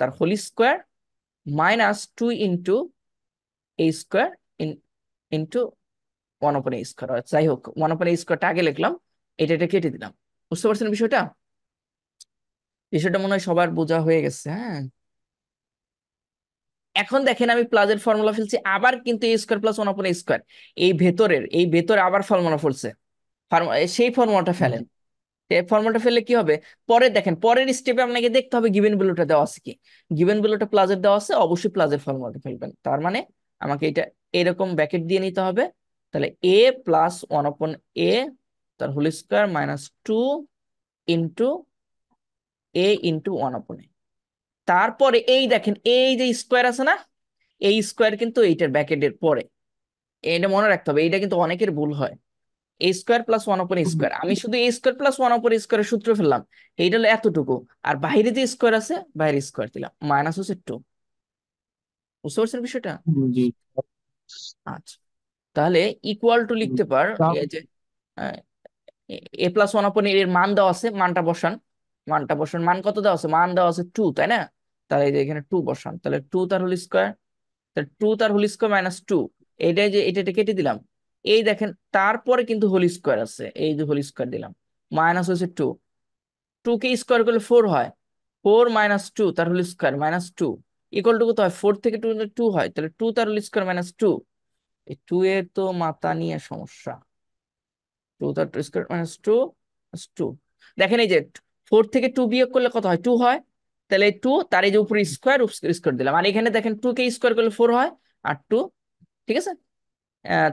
তার whole square minus 2 into a square into one upon A square. যাই হোক, ওয়ান আপন এ স্কোয়ারটা আগে লিখলাম, এটা কেটে দিলাম। বুঝতে পারছেন বিষয়টা? বিষয়টা মনে হয় সবার বোঝা হয়ে গেছে, হ্যাঁ। এখন দেখেন আমি প্লাসের ফর্মুলা ফেলছি, আবার কিন্তু এ square plus one upon A square, এই ভেতরে আবার ফর্মুলা ফেলছে, সেই ফর্মুলাটা ফেলেন। এই ফর্মুলাটা ফেললে কি হবে? পরে দেখেন, পরের স্টেপে আপনাকে দেখতে হবে গিভেন ভ্যালুটা দেওয়া আছে কি। গিভেন ভ্যালুটা প্লাসের দেওয়া আছে, অবশ্যই প্লাসের ফর্মুলাটা ফেলবেন। তার মানে আমাকে এটা এরকম ব্র্যাকেট দিয়ে নিতে হবে। তাহলে এ প্লাস ওয়ান আপন এ তার whole square minus 2 into a/1/a। তারপরে এই দেখেন এই যে স্কোয়ার আছে না, এই স্কোয়ার কিন্তু এইটার ব্র্যাকেটের পরে, এটা মনে রাখতে হবে, এইটা কিন্তু অনেকের ভুল হয়। এ স্কোয়ার প্লাস 1/a², আমি শুধু এ স্কোয়ার প্লাস 1/a² সূত্র ফেললাম, এইটা হলো এতটুকু, আর বাইরে যে স্কোয়ার আছে বাইরে স্কোয়ার দিলাম, মাইনাস হচ্ছে 2। বুঝতে পারছেন বিষয়টা? জি। আচ্ছা, তাহলে ইকুয়াল টু লিখতে পার, তা- এই যে a+1/a এর মান দেওয়া আছে, মানটা বসান, মান কত দেওয়া আছে, মান দেওয়া আছে 2, তাই না? তাহলে এই যে এখানে 2 বসান, তাহলে 2 তার হোল স্কোয়ার, তাহলে 2 তার হোল স্কোয়ার মাইনাস 2, এইটাই যে এটা কেটে দিলাম। এই দেখেন তারপরে কিন্তু হোল স্কোয়ার আছে, এই যে হোল স্কোয়ার দিলাম, মাইনাস হচ্ছে 2, 2 কে স্কোয়ার করলে 4 হয়, 4 মাইনাস 2 তার whole square minus 2 equal to কত হয়, 4 থেকে 2 2 হয়, তাহলে 2 তার হোল স্কোয়ার মাইনাস 2। এই 2 এর তো মাথা নিয়ে সমস্যা, 2 তার স্কোয়ার মাইনাস 2 2। দেখেন এই যে 4 থেকে 2 বিয়োগ করলে কত হয়, 2 হয়, তাহলে 2 তার এই যে উপরে স্কোয়ার স্কোয়ার দিলাম, আর এখানে দেখেন 2 কে স্কোয়ার করলে 4 হয়, আর 2, ঠিক আছে?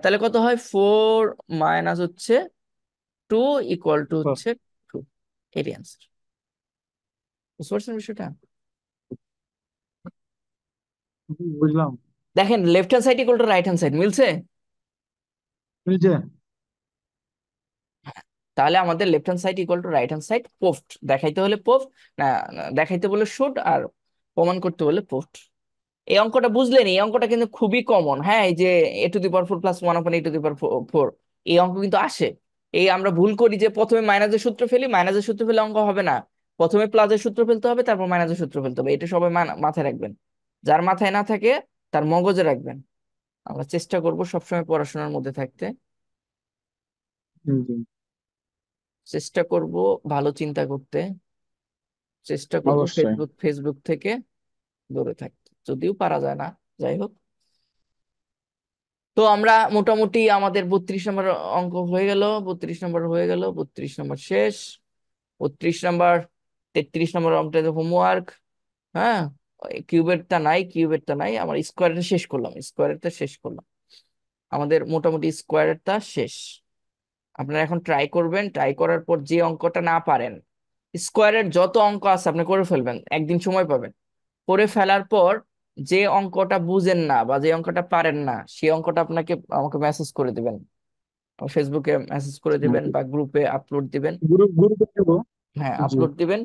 তাহলে কত হয়, 4 মাইনাস হচ্ছে 2 ইকুয়াল টু হচ্ছে 2। এটাই অ্যান্সার। বুঝতে পারছেন বিষয়টা? বুঝলাম। দেখেন left hand side equal to right hand side মিলছে। মিলছে। তাহলে আমাদের left hand side equal to right hand side, post দেখাইতে হলে পোস্ট, না না, দেখাইতে বলে শুড, আর প্রমাণ করতে বলে পোস্ট। এই অঙ্কটা বুঝলেন, এই অঙ্কটা কিন্তু খুবই কমন। হ্যাঁ, এই যে a⁴ প্লাস 1/a⁴, এই অঙ্ক কিন্তু আসে। এই আমরা ভুল করি যে প্রথমে মাইনাসের সূত্র ফেলি, মাইনাসের সূত্র ফেলে অঙ্ক হবে না, প্রথমে প্লাসের সূত্র ফেলতে হবে, তারপর মাইনাসের সূত্র ফেলতে হবে। এটা সবাই মাথায় রাখবেন, যার মাথায় না থাকে তার মগজে রাখবেন। আমরা চেষ্টা করব সবসময় পড়াশোনার মধ্যে থাকতে, জি। চেষ্টা করব ভালো চিন্তা করতে, চেষ্টা করব অবশ্যই। ফেসবুক ফেসবুক থেকে দূরে থাকতে, যদিও পারা যায় না। যাই হোক, তো আমরা মোটামুটি আমাদের 32 নম্বর অঙ্ক হয়ে গেল, 32 নম্বর হয়ে গেল, 32 নম্বর শেষ। 32 নম্বর, 33 নম্বর অঙ্কটা হোমওয়ার্ক। হ্যাঁ, কিউবেরটা নাই, আমার স্কোয়ারটা শেষ করলাম, স্কোয়ারটা শেষ করলাম, আমাদের মোটামুটি স্কোয়ারটা শেষ। আপনারা এখন ট্রাই করবেন, ট্রাই করার পর যে অঙ্কটা না পারেন, স্কোয়ারের যত অঙ্ক আছে আপনি করে ফেলবেন, একদিন সময় পাবেন, করে ফেলার পর যে অঙ্কটা বুঝেন না বা যে অঙ্কটা পারেন না, সেই অঙ্কটা আমাকে মেসেজ করে দিবেন, ফেসবুকে মেসেজ করে দিবেন বা গ্রুপে আপলোড দিবেন। গ্রুপে দেবো। হ্যাঁ, জি। আপলোড দিবেন,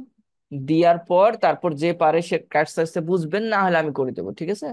দেওয়ার পর তারপর যে পারে সে কাটতে বুঝবেন, না হলে আমি করে দেবো, ঠিক আছে?